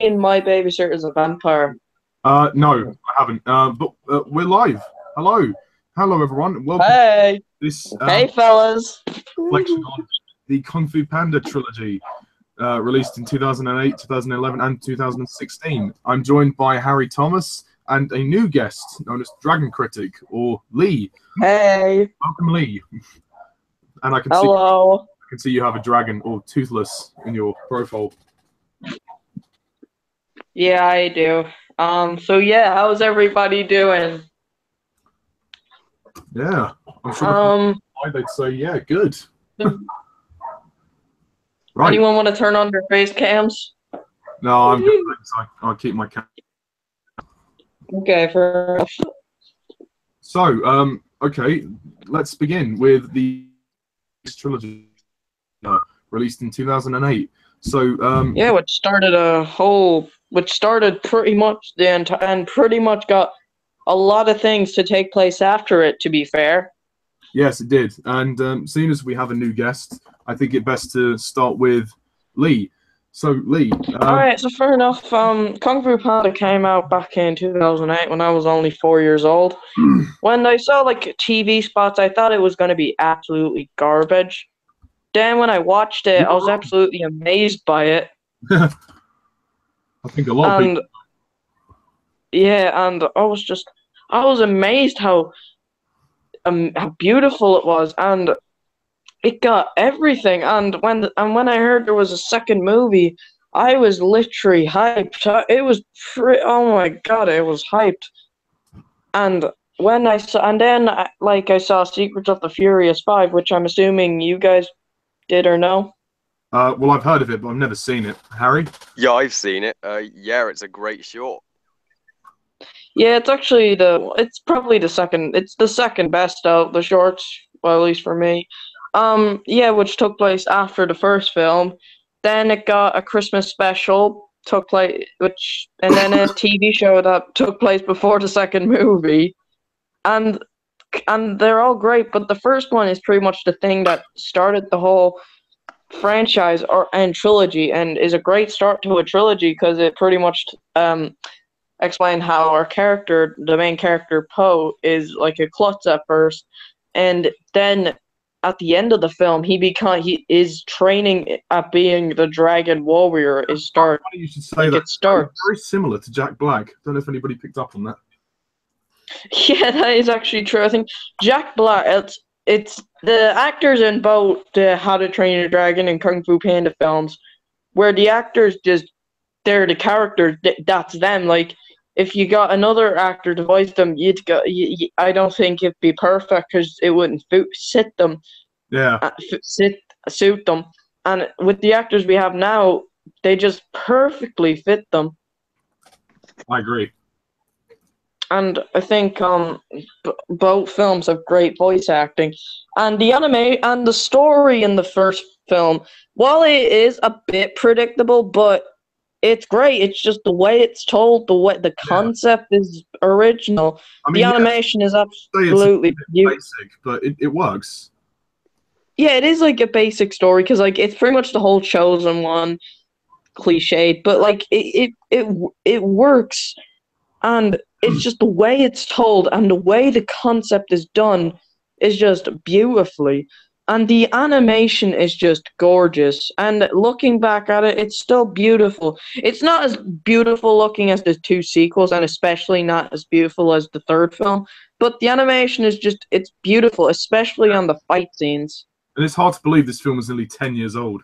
in My Babysitter is a Vampire? No, I haven't. But we're live. Hello, everyone. Welcome to Hey, this hey, fellas. reflection on the Kung Fu Panda trilogy, released in 2008, 2011, and 2016. I'm joined by Harry Thomas and a new guest known as Dragon Critic, or Lee. Hey. Welcome, Lee. And I Hello. can see you have a dragon or toothless in your profile. Yeah, I do. So yeah, how's everybody doing? Yeah, I'm sure they'd say, yeah, good. Right. Anyone want to turn on their face cams? No, I'm good. I'll keep my camera. Okay, for So, okay, let's begin with the trilogy released in 2008. So, yeah, which started pretty much and pretty much got a lot of things to take place after it, to be fair. Yes, it did. And seeing as we have a new guest, I think it best to start with Lee. So, Lee. All right, so fair enough. Kung Fu Panda came out back in 2008 when I was only 4 years old. When I saw like TV spots, I thought it was going to be absolutely garbage. Then when I watched it, I was absolutely amazed by it. I think a lot of people. Yeah, and I was amazed how beautiful it was, and it got everything. And when I heard there was a second movie, I was literally hyped. It was oh my god, it was hyped. And when I saw, and then I saw Secrets of the Furious 5, which I'm assuming you guys did or no. Well, I've heard of it, but I've never seen it. Harry? Yeah, I've seen it. Yeah, it's a great short. Yeah, it's probably the second. It's the second best out the shorts, well, at least for me. Yeah, which took place after the first film. Then it got a Christmas special and then a TV show that took place before the second movie, and they're all great. But the first one is pretty much the thing that started the whole franchise and trilogy, and is a great start to a trilogy because it pretty much explain how the main character Po, is like a klutz at first, and then at the end of the film, he is training at being the Dragon Warrior. You should say that. It's very similar to Jack Black. Don't know if anybody picked up on that. Yeah, that is actually true. I think Jack Black. It's the actors in both the How to Train Your Dragon and Kung Fu Panda films, where the actors they're the characters. That's them. Like, if you got another actor to voice them, I don't think it'd be perfect because it wouldn't suit them. Yeah. Suit them. And with the actors we have now, they just perfectly fit them. I agree. And I think both films have great voice acting, and the anime and the story in the first film, while it is a bit predictable, but it's great. It's just the way it's told, the concept is original. I mean, the animation is absolutely basic, but it works. Yeah, it is like a basic story because like it's pretty much the whole chosen one cliched, but like it works, and it's just the way it's told and the way the concept is done is just beautifully. And the animation is just gorgeous. And looking back at it, it's still beautiful. It's not as beautiful looking as the two sequels, and especially not as beautiful as the third film. But the animation is it's beautiful, especially on the fight scenes. And it's hard to believe this film is nearly 10 years old.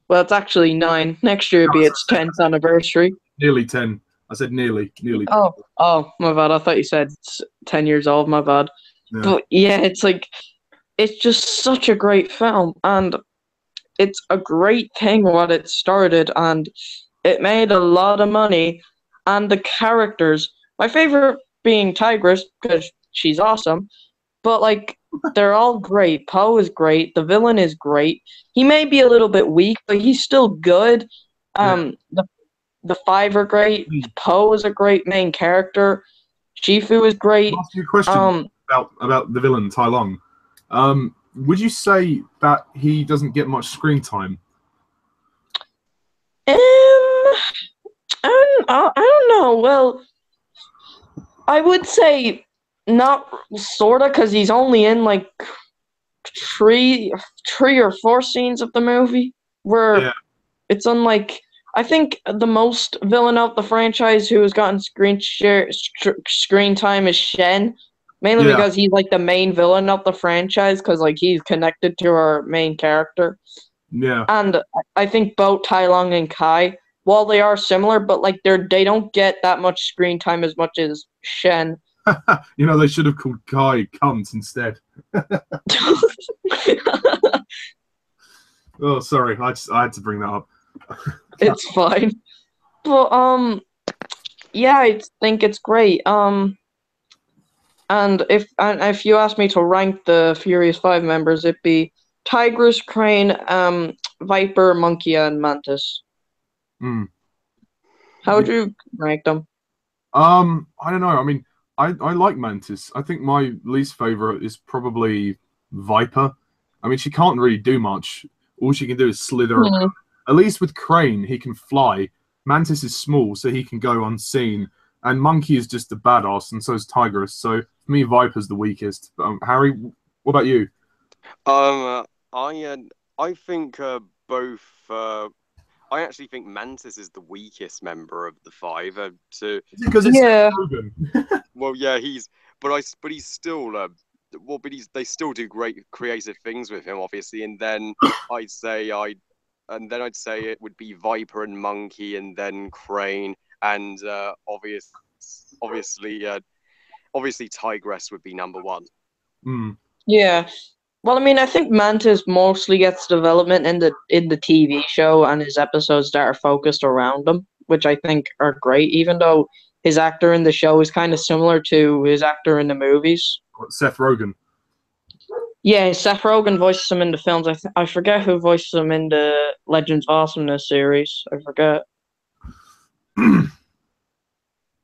Well, it's actually 9. Next year will be its 10th anniversary. Nearly 10. I said nearly. Oh, my bad. I thought you said it's 10 years old. My bad. Yeah. But yeah, it's just such a great film, and it's a great thing what it started, and it made a lot of money. And the characters, my favorite being Tigress because she's awesome, but like they're all great. Po is great. The villain is great. He may be a little bit weak, but he's still good. The 5 are great. Po is a great main character. Shifu is great. I'll ask you a question about the villain, Tai Long. Would you say that he doesn't get much screen time? I don't know. Well, I would say not sorta, because he's only in like three, three or four scenes of the movie where Yeah, it's unlike. I think the most villain of the franchise who has gotten screen time is Shen, mainly yeah, because he's like the main villain of the franchise, because like he's connected to our main character. yeah. And I think both Tai Long and Kai, while they are similar, but like they don't get that much screen time as much as Shen. You know, they should have called Kai Cunt instead. Oh, sorry, I had to bring that up. It's fine. But yeah, I think it's great. And if you ask me to rank the Furious Five members, it'd be Tigress, Crane, Viper, Monkey, and Mantis. Hmm. How would you rank them? I don't know. I mean, I like Mantis. I think my least favorite is probably Viper. I mean, she can't really do much. All she can do is slither Hmm. around. At least with Crane, he can fly. Mantis is small, so he can go unseen. And Monkey is just a badass, and so is Tigress. So for me, Viper's the weakest. Harry, what about you? Um, I think both. I actually think Mantis is the weakest member of the five. Because it's Yeah. Logan. Well, yeah, but he's still they still do great creative things with him, obviously. I'd say I'd say it would be Viper and Monkey, and then Crane, and obviously, obviously Tigress would be number one. Mm. Yeah. Well, I mean, I think Mantis mostly gets development in the TV show and his episodes that are focused around him, which I think are great, even though his actor in the show is kind of similar to his actor in the movies. Seth Rogen. Yeah, Seth Rogen voices him in the films. I forget who voices him in the Legends of Awesomeness series. I forget.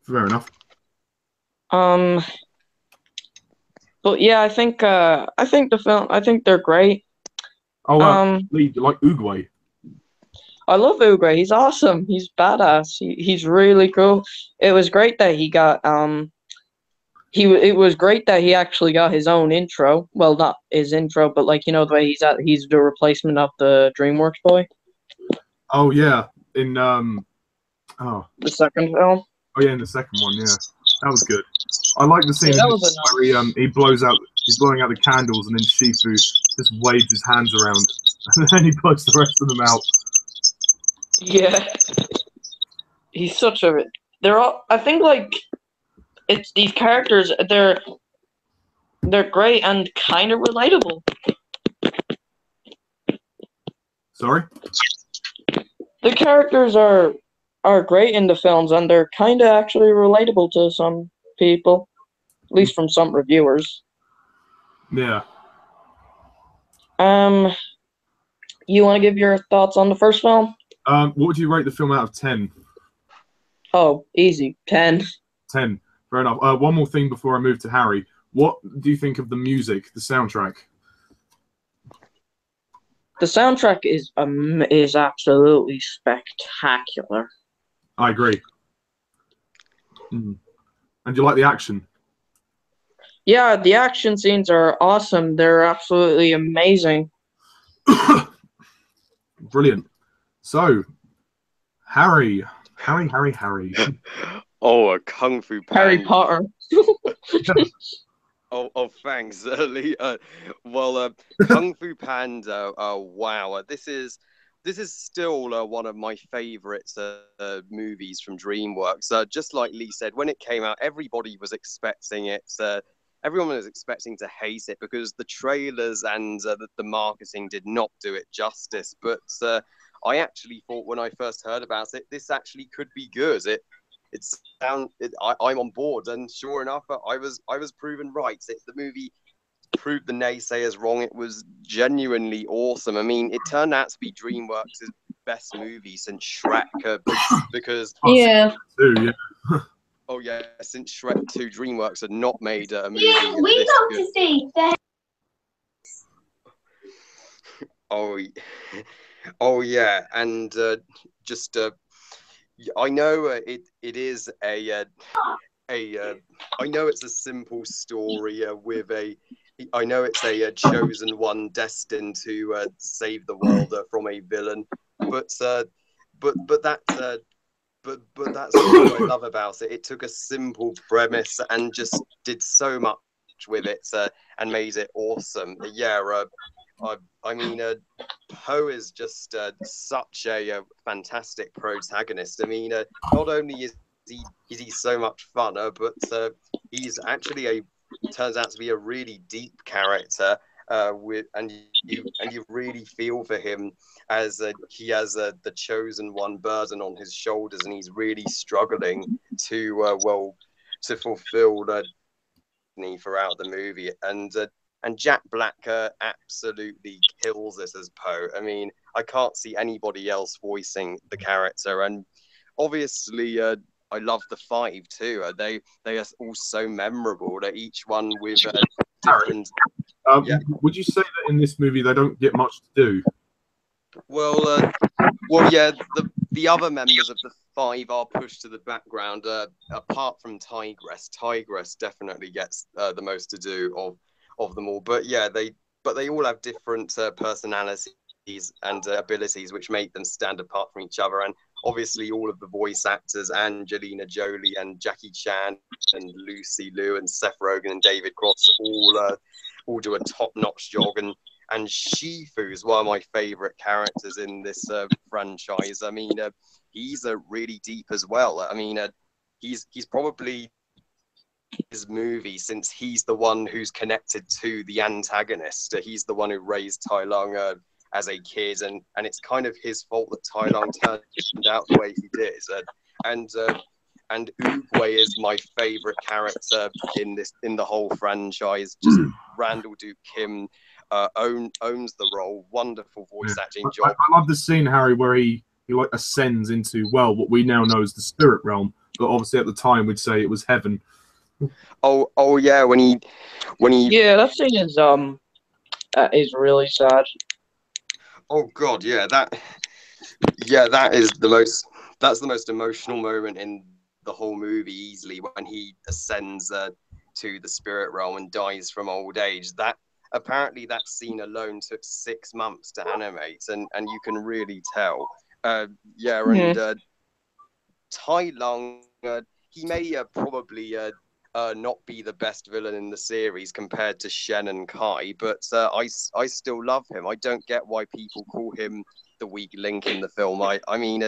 Fair enough. Um, but yeah, I think I think they're great. Oh, Um, Lee, you like Uguay? I love Ugrey. He's awesome. He's badass. He's really cool. It was great that he got it was great that he actually got his own intro. Well, not his intro, but like the way he's the replacement of the DreamWorks boy. Oh yeah, in The second film. oh yeah, in the second one, yeah, that was good. I like the scene Yeah, that was a where he's blowing out the candles, and then Shifu just waves his hands around, and then he puts the rest of them out. Yeah. He's such a. They're all. I think like it's these characters. They're great and kind of relatable. Sorry. The characters are great in the films, and they're kind of actually relatable to some people, at least from some reviewers. Yeah. You want to give your thoughts on the first film? What would you rate the film out of 10? Oh, easy, 10. 10. Fair enough. One more thing before I move to Harry. What do you think of the music, the soundtrack? The soundtrack is absolutely spectacular. I agree. Mm. And you like the action? Yeah, the action scenes are awesome. They're absolutely amazing. Brilliant. So, Harry. Oh, a Kung Fu Panda. Harry Potter. Oh, thanks, Lee. Kung Fu Panda. Wow, this is still one of my favorite movies from DreamWorks. Just like Lee said, when it came out, everybody was expecting it. Everyone was expecting to hate it because the trailers and the marketing did not do it justice. But I actually thought when I first heard about it, this actually could be good. I'm on board, and sure enough, I was proven right. The movie proved the naysayers wrong. It was genuinely awesome. I mean, it turned out to be DreamWorks' best movie since Shrek, because Yeah. Yeah. oh yeah, since Shrek 2, DreamWorks had not made a movie Yeah, we this got good. to see that. Oh, oh yeah, and just I know it is I know it's a simple story with a. I know it's a chosen one destined to save the world from a villain, but but that's but that's what I love about it. It took a simple premise and just did so much with it and made it awesome. Yeah, I mean, Poe is just such a fantastic protagonist. I mean, not only is he so much fun, but he's actually turns out to be a really deep character. And you really feel for him as he has the chosen one burden on his shoulders, and he's really struggling to to fulfill the need throughout the movie. And Jack Black absolutely kills it as Poe. I mean, I can't see anybody else voicing the character, and obviously. I love the five too. They are all so memorable. They're each one with different. Yeah. Would you say that in this movie they don't get much to do? Well, yeah. The other members of the five are pushed to the background. Apart from Tigress, Tigress definitely gets the most to do of them all. But yeah, they all have different personalities and abilities, which make them stand apart from each other. And obviously, all of the voice actors, Angelina Jolie and Jackie Chan and Lucy Liu and Seth Rogen and David Cross, all do a top-notch job. And Shifu is one of my favorite characters in this franchise. I mean, he's really deep as well. I mean, he's probably his movie, since he's the one who's connected to the antagonist. He's the one who raised Tai Lung as a kid, and it's kind of his fault that Tai Lung turned out the way he did. And Oogway is my favorite character in the whole franchise. Just Randall Duke Kim owns the role. Wonderful voice acting job. I love the scene, Harry, where he like ascends into what we now know as the spirit realm, but obviously at the time we'd say it was heaven. Oh yeah, when he Yeah, that scene is really sad. Oh God, yeah, that's the most emotional moment in the whole movie easily, when he ascends to the spirit realm and dies from old age. That apparently that scene alone took 6 months to animate, and you can really tell. Tai Lung, he may probably not be the best villain in the series compared to Shen and Kai, but I still love him. I don't get why people call him the weak link in the film. I mean,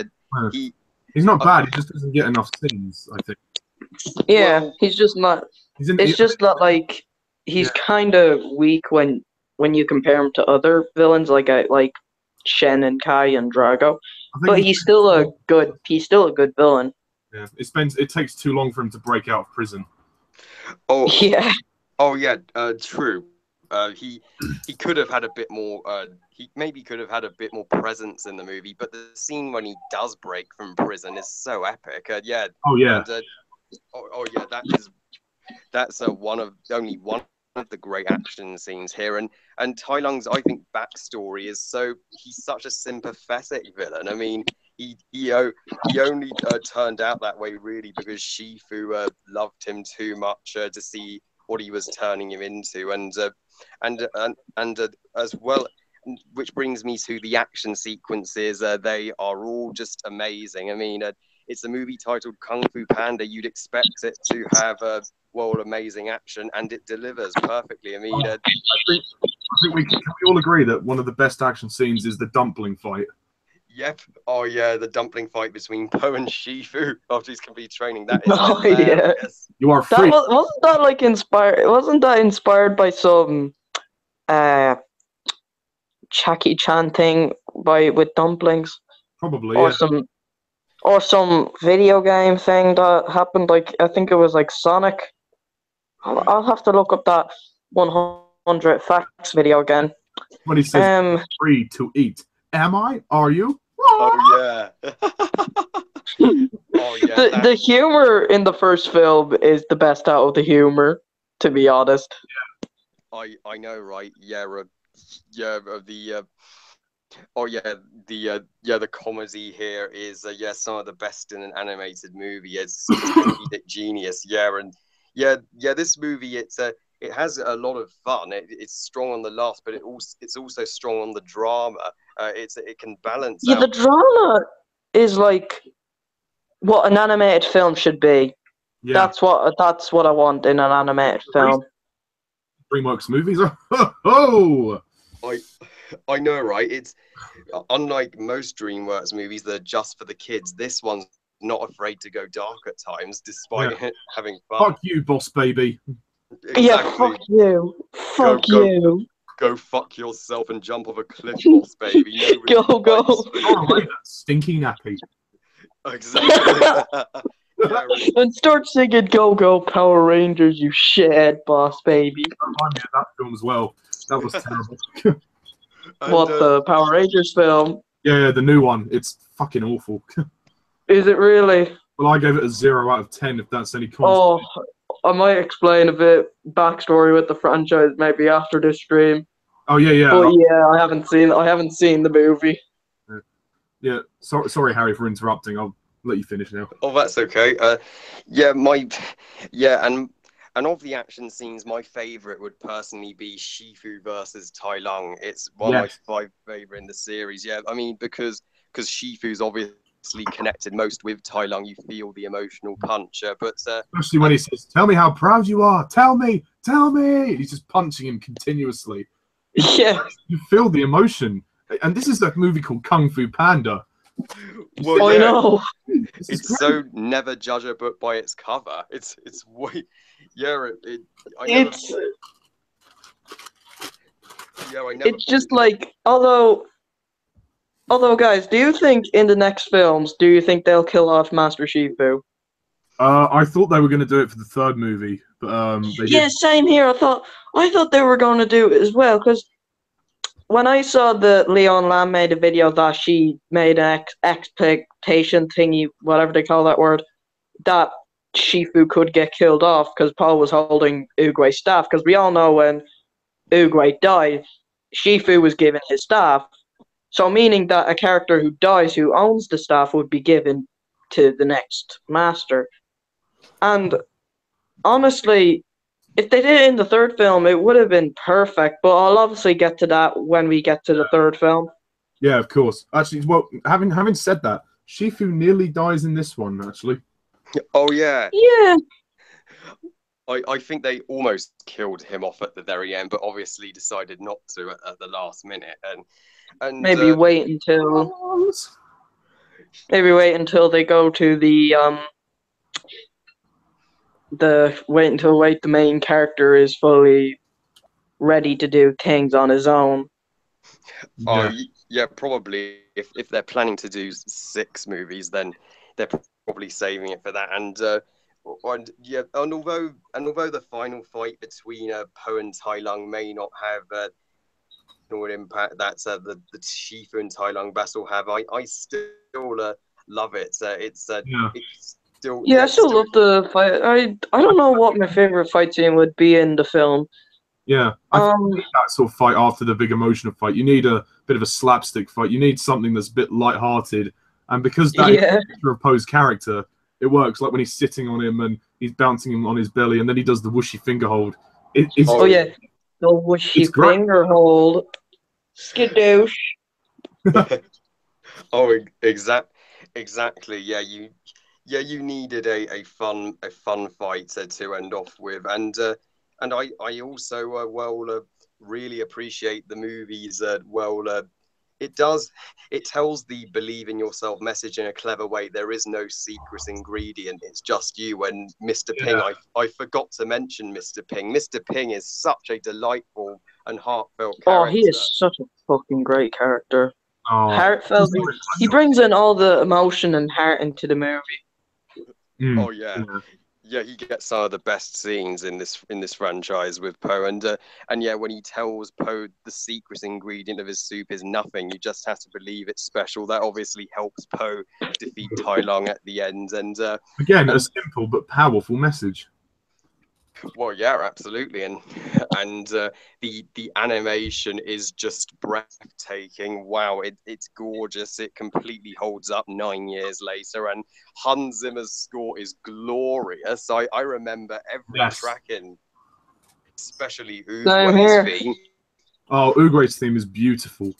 he's not bad. He just doesn't get enough scenes, I think. Yeah, well, he's just not. It's just that like he's kind of weak when you compare him to other villains like Shen and Kai and Drago. But he's still a good villain. Yeah, it takes too long for him to break out of prison. Oh yeah. Oh yeah. True. He could have had a bit more. He maybe could have had a bit more presence in the movie. But the scene when he does break from prison is so epic. Yeah. Oh yeah. And, yeah. That's only one of the great action scenes here. And Tai Lung's, I think, backstory is he's such a sympathetic villain. I mean, he only turned out that way really because Shifu loved him too much to see what he was turning him into, and as well, which brings me to the action sequences. They are all just amazing. I mean, it's a movie titled Kung Fu Panda. You'd expect it to have amazing action, and it delivers perfectly. I mean, I think we can all agree that one of the best action scenes is the dumpling fight. Yep. Oh yeah, the dumpling fight between Poe and Shifu after his complete training. That is hilarious. Yeah. You are free. Wasn't that like inspired? Wasn't that inspired by some Jackie Chan thing with dumplings? Probably. Or some video game thing that happened. Like I think it was like Sonic. I'll have to look up that 100 facts video again. When he says free to eat. Am I? Are you? Oh yeah. Oh yeah. The humor in the first film is the best out of the humor, to be honest. Yeah. I know, right? Yeah. Oh yeah, the comedy here is some of the best in an animated movie. It's comedic genius. This movie it has a lot of fun. It's strong on the laughs, but it's also strong on the drama. It can balance Yeah, the out. drama is like what an animated film should be. Yeah. That's what I want in an animated film. DreamWorks movies. Oh, I know, right? It's unlike most DreamWorks movies that are just for the kids. This one's not afraid to go dark at times, despite it having fun. fuck you, boss baby. Exactly. Yeah, fuck you. Go, Fuck you. Go fuck yourself and jump off a cliff, boss baby. Go, Nobody go. likes you. Oh, that stinky nappy. Exactly. And start singing Go Go Power Rangers, you shithead boss baby. Remind me of that film as well. That was terrible. The Power Rangers film? Yeah, the new one. It's fucking awful. Is it really? Well, I gave it a 0 out of 10, if that's any Oh, consolation. I might explain a bit backstory with the franchise maybe after this stream. Oh yeah. But yeah, I haven't seen the movie. Yeah. Sorry, Harry, for interrupting. I'll let you finish now. Oh, that's okay. And of the action scenes, my favorite would personally be Shifu versus Tai Lung. It's one of my 5 favorite in the series. Yeah, I mean because Shifu's obviously connected most with Tai Lung, you feel the emotional punch. But especially when he says, "Tell me how proud you are. Tell me, tell me." He's just punching him continuously. Yeah, you feel the emotion. And this is a movie called Kung Fu Panda. Well, I know. It's so never judge a book by its cover. It's way It's just like although guys, do you think in the next films, do you think they'll kill off Master Shifu? I thought they were going to do it for the 3rd movie, but they didn't. Same here. I thought they were going to do it as well, because when I saw that Leon Lamb made a video that she made an expectation thingy, whatever they call that word, that Shifu could get killed off because Paul was holding Oogway's staff. Because we all know when Oogway died, Shifu was given his staff. So meaning that a character who dies, who owns the staff, would be given to the next master. And honestly, if they did it in the 3rd film, it would have been perfect. But I'll obviously get to that when we get to the 3rd film. Yeah, of course. Actually, well, having said that, Shifu nearly dies in this one, actually. Oh, yeah. Yeah. I think they almost killed him off at the very end, but obviously decided not to at the last minute. And maybe wait until they go to the the main character is fully ready to do things on his own. Yeah, probably. If they're planning to do 6 movies, then they're probably saving it for that. And although the final fight between Poe and Tai Lung may not have an impact that the Shifu and Tai Lung battle have, I still love it. It's still I still love the fight. I don't know what my favorite fight scene would be in the film. Yeah, I think that sort of fight after the big emotional fight. You need a bit of a slapstick fight. You need something that's a bit light-hearted, and because that is of Poe's character, it works. Like when he's sitting on him and he's bouncing him on his belly, and then he does the whooshy finger hold. The whooshy finger hold. Skadoosh. Exactly. Yeah, you needed a fun fight to end off with, and I also really appreciate the movies. It tells the believe in yourself message in a clever way. There is no secret ingredient. It's just you. And Mr. Ping, I forgot to mention Mr. Ping. Mr. Ping is such a delightful and heartfelt character. Oh, he is such a fucking great character. Oh, heartfelt. He brings in all the emotion and heart into the movie. Oh yeah. Yeah, he gets some of the best scenes in this franchise with Poe, and yeah, when he tells Poe the secret ingredient of his soup is nothing, you just have to believe it's special. That obviously helps Poe defeat Tai Lung at the end, and again, a simple but powerful message. Well, yeah, absolutely, and the animation is just breathtaking. Wow, it's gorgeous. It completely holds up 9 years later, and Hans Zimmer's score is glorious. I remember every Yes. track in, especially Same Oogway's here. theme. Oh, Uguay's theme is beautiful.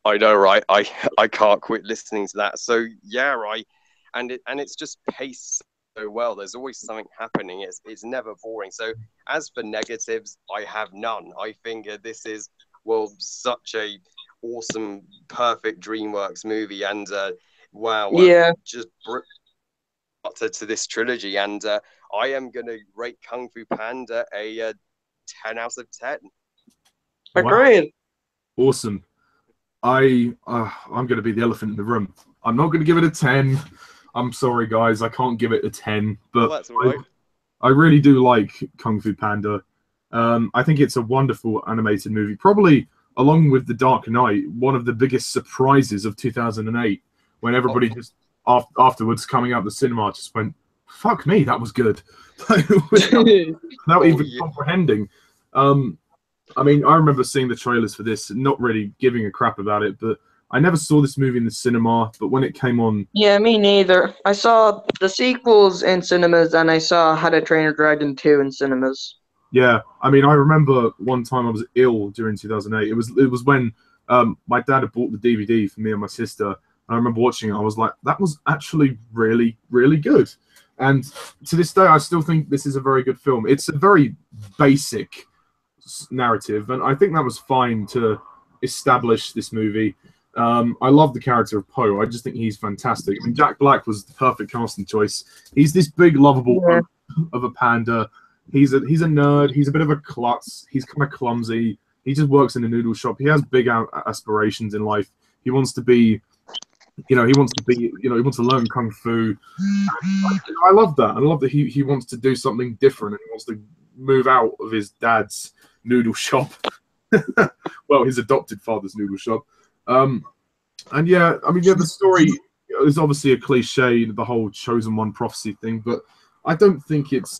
I know, right? I can't quit listening to that. So yeah, right, and it's just paced so well. There's always something happening. It's never boring. So as for negatives, I have none. I think this is, well, such a awesome, perfect DreamWorks movie, and wow, Yeah, just to this trilogy. And I am gonna rate Kung Fu Panda a 10 out of 10. Wow, agreed. awesome. I'm going to be the elephant in the room. I'm not going to give it a 10. I'm sorry, guys. I can't give it a 10. But Well, that's all right. I really do like Kung Fu Panda. I think it's a wonderful animated movie. Probably, along with The Dark Knight, one of the biggest surprises of 2008, when everybody just afterwards coming out of the cinema just went, "Fuck me, that was good," without even comprehending. I mean, I remember seeing the trailers for this, and not really giving a crap about it, but I never saw this movie in the cinema. But when it came on, Yeah, me neither. I saw the sequels in cinemas, and I saw How to Train Your Dragon 2 in cinemas. yeah, I mean, I remember one time I was ill during 2008. It was when my dad had bought the DVD for me and my sister, and I remember watching it. I was like, that was actually really, really good. And to this day, I still think this is a very good film. It's a very basic narrative, and I think that was fine to establish this movie. I love the character of Poe. I just think he's fantastic. I mean, Jack Black was the perfect casting choice. He's this big, lovable of a panda. He's a nerd. He's a bit of a klutz. He's kind of clumsy. He just works in a noodle shop. He has big aspirations in life. He wants to be, he wants to learn kung fu. I love that. I love that he wants to do something different, and he wants to move out of his dad's noodle shop. Well, his adopted father's noodle shop. And yeah, I mean, yeah, the story is obviously a cliche, the whole chosen one prophecy thing, but I don't think it's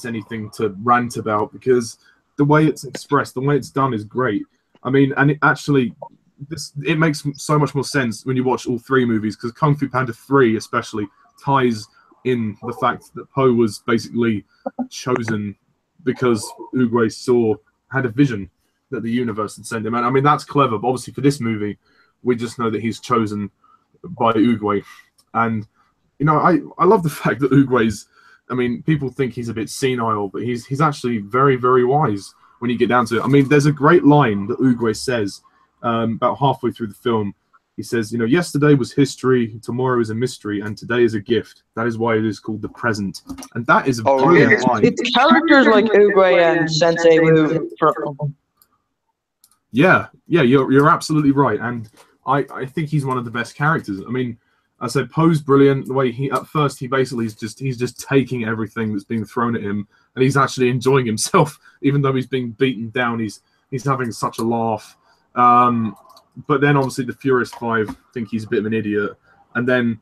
anything to rant about, because the way it's expressed, the way it's done is great. I mean, and it makes so much more sense when you watch all three movies, because Kung Fu Panda 3 especially ties in the fact that Poe was basically chosen because Oogway had a vision that the universe had sent him. And I mean, that's clever, but obviously for this movie, we just know that he's chosen by Oogway. And, I love the fact that Oogway's, I mean, people think he's a bit senile, but he's actually very, very wise when you get down to it. I mean, there's a great line that Oogway says about halfway through the film. He says, yesterday was history, tomorrow is a mystery, and today is a gift. That is why it is called the present. And that is a brilliant line. It's characters like Oogway and Sensei Wu. Yeah, you're absolutely right, and I think he's one of the best characters. I mean, I said Poe's brilliant. The way at first he basically he's just taking everything that's being thrown at him, and he's actually enjoying himself, even though he's being beaten down. He's having such a laugh. But then obviously the Furious Five think he's a bit of an idiot, and then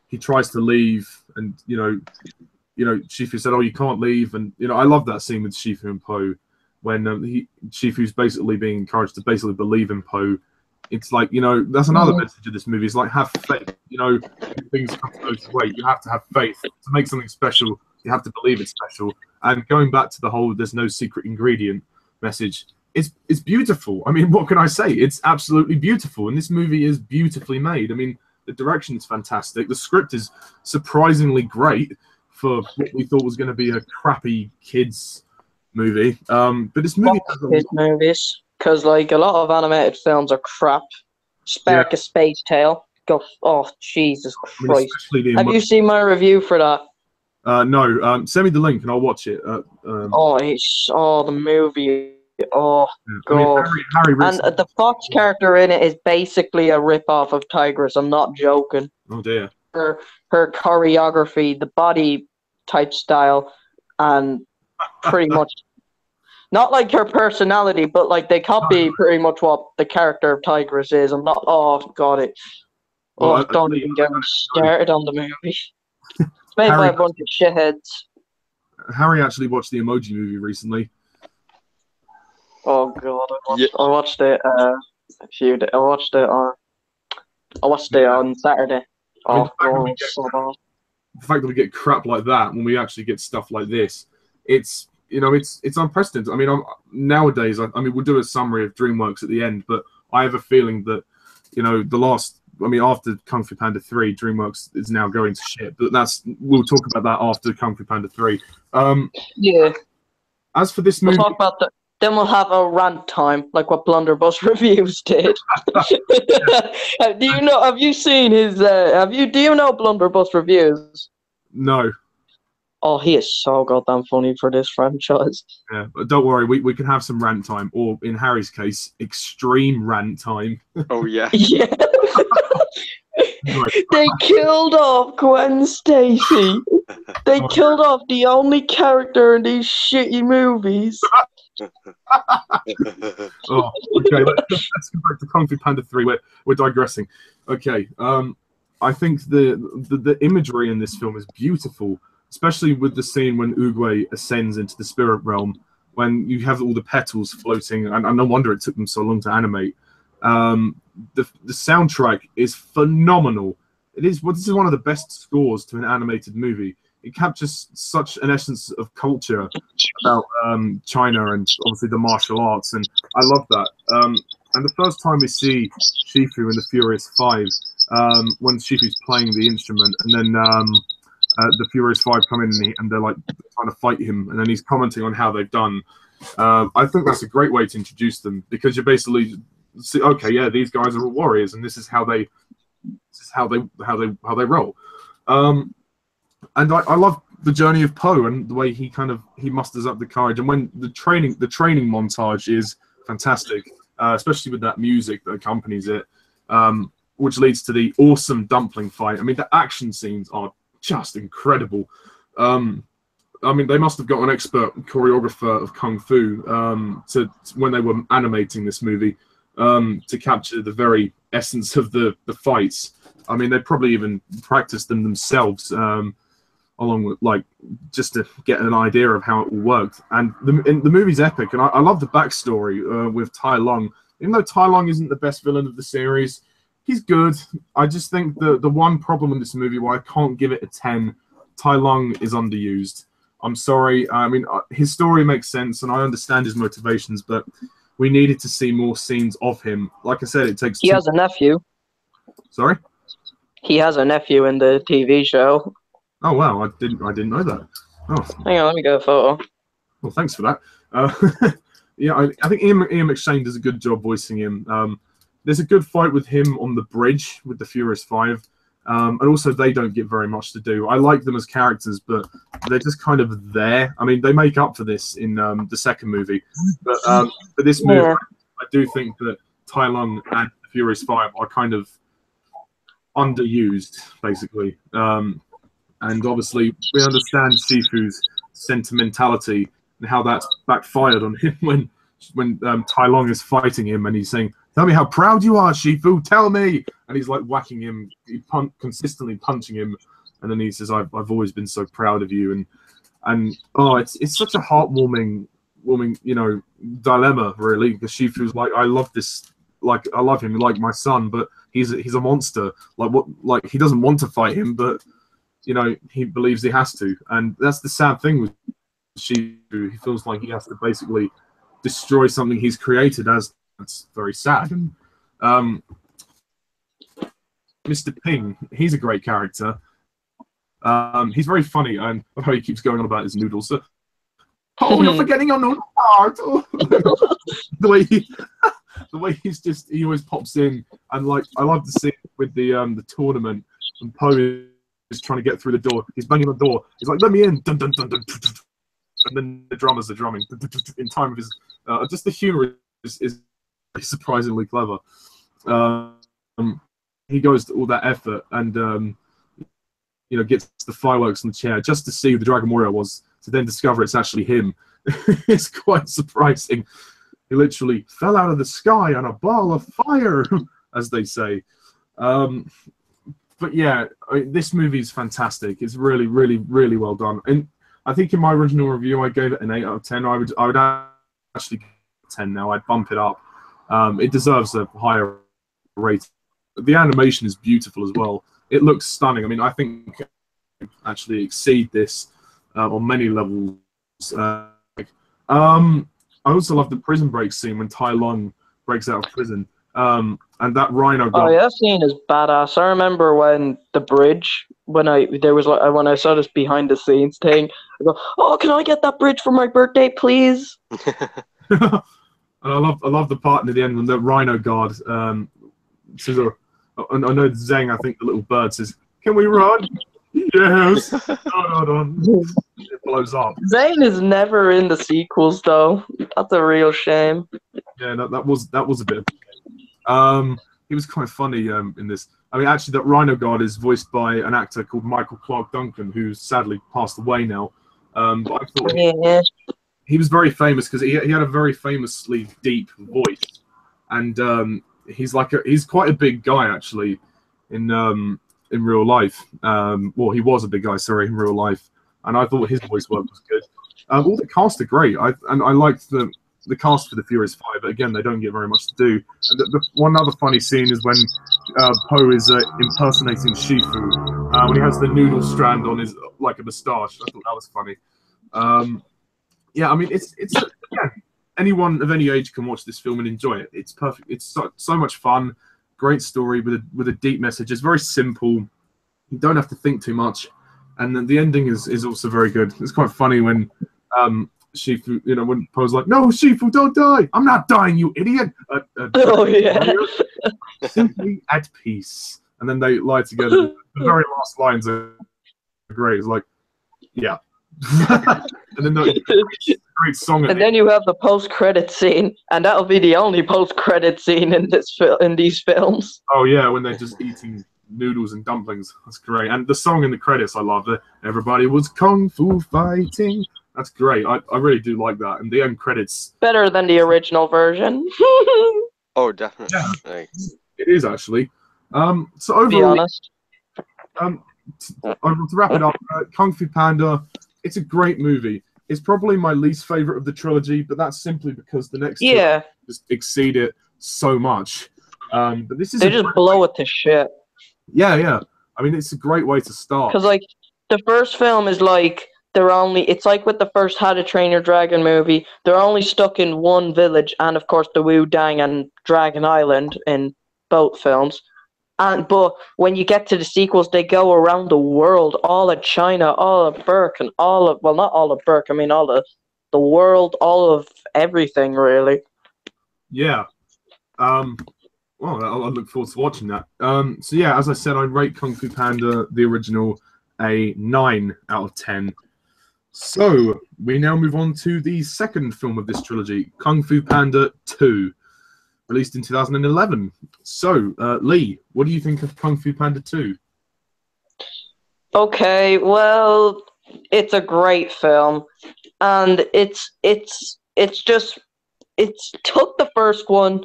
he tries to leave, and Shifu said, "Oh, you can't leave," and I love that scene with Shifu and Poe when Shifu's basically being encouraged to basically believe in Poe. It's like, that's another message of this movie. It's like, have faith. Things have to go your way. You have to have faith to make something special. You have to believe it's special. And going back to the whole "there's no secret ingredient" message, it's beautiful. I mean, what can I say? It's absolutely beautiful, and this movie is beautifully made. I mean, the direction is fantastic. The script is surprisingly great for what we thought was going to be a crappy kids movie. But this movie has Kids movies, because like a lot of animated films are crap. Spark a Space Tale. Oh, Jesus Christ! Have you seen my review for that? No. Send me the link and I'll watch it. The movie. Oh God! Harry and the Fox character in it is basically a rip-off of Tigress. I'm not joking. Oh dear. Her choreography, the body type style, and pretty much not like her personality, but like they copy pretty much what the character of Tigress is. I'm not. Oh God! Don't even get me started on the movie. It's made by a bunch of shitheads. Harry actually watched the Emoji Movie recently. Oh god, Yeah. I watched it a few days. I watched it on Saturday. Oh god, it was so bad. The fact that we get crap like that when we actually get stuff like this, it's it's unprecedented. I mean, nowadays, I mean, we'll do a summary of DreamWorks at the end, but I have a feeling that after Kung Fu Panda 3, DreamWorks is now going to shit. But we'll talk about that after Kung Fu Panda 3. Yeah. As for this We'll movie, talk about then we'll have a rant time, like what Blunderbuss Reviews did. Do you know? Have you seen his? Do you know Blunderbuss Reviews? no. Oh, he is so goddamn funny for this franchise. Yeah, but don't worry, we can have some rant time, or in Harry's case, extreme rant time. Oh yeah. Yeah. They killed off Gwen Stacy. They killed off the only character in these shitty movies. Oh, okay. Let's go back to Kung Fu Panda 3. We're digressing. Okay. I think the imagery in this film is beautiful, especially with the scene when Oogway ascends into the spirit realm, when you have all the petals floating, and no wonder it took them so long to animate. The soundtrack is phenomenal. This is one of the best scores to an animated movie. It captures such an essence of culture about China and obviously the martial arts, and I love that. And the first time we see Shifu in the Furious 5, when Shifu's playing the instrument, and then the Furious 5 come in and they're like trying to fight him, and then he's commenting on how they've done. I think that's a great way to introduce them, because you're basically see, okay, yeah, these guys are all warriors, and this is how they roll. And I love the journey of Po and the way he musters up the courage, and when the training montage is fantastic, especially with that music that accompanies it, which leads to the awesome dumpling fight. I mean, the action scenes are just incredible. I mean, they must have got an expert choreographer of kung fu when they were animating this movie to capture the very essence of the fights. I mean, they probably even practiced them themselves, along with just to get an idea of how it all worked. And the movie's epic, and I love the backstory with Tai Lung. Even though Tai Lung isn't the best villain of the series, he's good. I just think the one problem in this movie why I can't give it a 10, Tai Lung is underused. I'm sorry. I mean, his story makes sense, and I understand his motivations, but we needed to see more scenes of him. Like I said, it takes. He has a nephew. Sorry? He has a nephew in the TV show. Oh wow, I didn't know that. Oh, hang on, let me get a photo. Well, thanks for that. Yeah, I think Ian McShane does a good job voicing him. There's a good fight with him on the bridge with the Furious 5. And also, they don't get very much to do. I like them as characters, but they're just kind of there. I mean, they make up for this in the second movie. But for this movie, I do think that Tai Lung and the Furious 5 are kind of underused, basically. And obviously, we understand Shifu's sentimentality and how that's backfired on him when Tai Lung is fighting him and he's saying, "Tell me how proud you are, Shifu. Tell me." And he's like whacking him, consistently punching him, and then he says, "I've always been so proud of you." And oh, it's such a heartwarming, dilemma, really, because Shifu's like, "I love this, I love him like my son, but he's a monster. Like he doesn't want to fight him, but he believes he has to." And that's the sad thing with Shifu. He feels like he has to basically destroy something he's created. That's very sad. And Mr. Ping, he's a great character. He's very funny, and I love how he keeps going on about his noodles. Oh, you're forgetting your noodle part. the way he always pops in, and I love the scene with the tournament, and Poe is trying to get through the door. He's banging on the door. He's like, "Let me in!" Dun, dun, dun, dun, and then the drummers are drumming in time of his. Just the humor is surprisingly clever. He goes to all that effort and gets the fireworks on the chair just to see who the Dragon Warrior was, to then discover it's actually him. It's quite surprising. He literally fell out of the sky on a ball of fire, as they say. But yeah, this movie is fantastic. It's really, really, really well done. And I think in my original review I gave it an 8 out of 10. I would actually give it 10 now. I'd bump it up. It deserves a higher rating. The animation is beautiful as well. It looks stunning. I mean, I think actually exceed this on many levels. I also love the prison break scene when Tai Lung breaks out of prison. And that rhino Oh gun. yeah, that scene is badass. I remember when the bridge, when I saw this behind the scenes thing, I go, "Oh, can I get that bridge for my birthday, please?" And I love the part near the end when the rhino guard says, I know Zhang, I think the little bird says, "Can we run?" Yes. It blows up. Zane is never in the sequels though. That's a real shame. Yeah, that was a bit. He was quite funny in this. I mean, actually, that Rhino Guard is voiced by an actor called Michael Clark Duncan, who's sadly passed away now. But I thought he was very famous because he had a very famously deep voice, and he's quite a big guy actually in real life. Well, he was a big guy, sorry, in real life, and I thought his voice work was good. All the cast are great. I liked the cast for the Furious Five, but again, they don't get very much to do. And the one other funny scene is when Poe is impersonating Shifu when he has the noodle strand on his like a moustache. I thought that was funny. Yeah, I mean, it's anyone of any age can watch this film and enjoy it. It's perfect. It's so much fun. Great story with a deep message. It's very simple. You don't have to think too much, and then the ending is also very good. It's quite funny when Shifu, when Poe's like, "No, Shifu, don't die! I'm not dying, you idiot!" Oh yeah. Simply at peace, and then they lie together. The very last lines are great. It's like, yeah, and then the great song. And then you have the post-credit scene, and that'll be the only post-credit scene in these films. Oh yeah, when they're just eating noodles and dumplings. That's great. And the song in the credits, I love it. Everybody was kung fu fighting. That's great. I really do like that. And the end credits. Better than the original version. Oh, definitely. Yeah, it is actually. So overall, be honest. To wrap it up, Kung Fu Panda, it's a great movie. It's probably my least favorite of the trilogy, but that's simply because the next two just exceed it so much. But this is they just blow it to shit. Yeah. I mean, it's a great way to start. Because like the first film is like it's like with the first How to Train Your Dragon movie, they're only stuck in one village, and of course the Wu Dang and Dragon Island in both films. But when you get to the sequels, they go around the world, all of China, all of Burke, and not all of Burke, I mean all of the world, all of everything, really. Yeah. Well, I look forward to watching that. So yeah, as I said, I rate Kung Fu Panda, the original, a 9 out of 10. So we now move on to the second film of this trilogy, Kung Fu Panda 2. Released in 2011. So, Lee, what do you think of Kung Fu Panda 2? Okay, well, it's a great film, and it's took the first one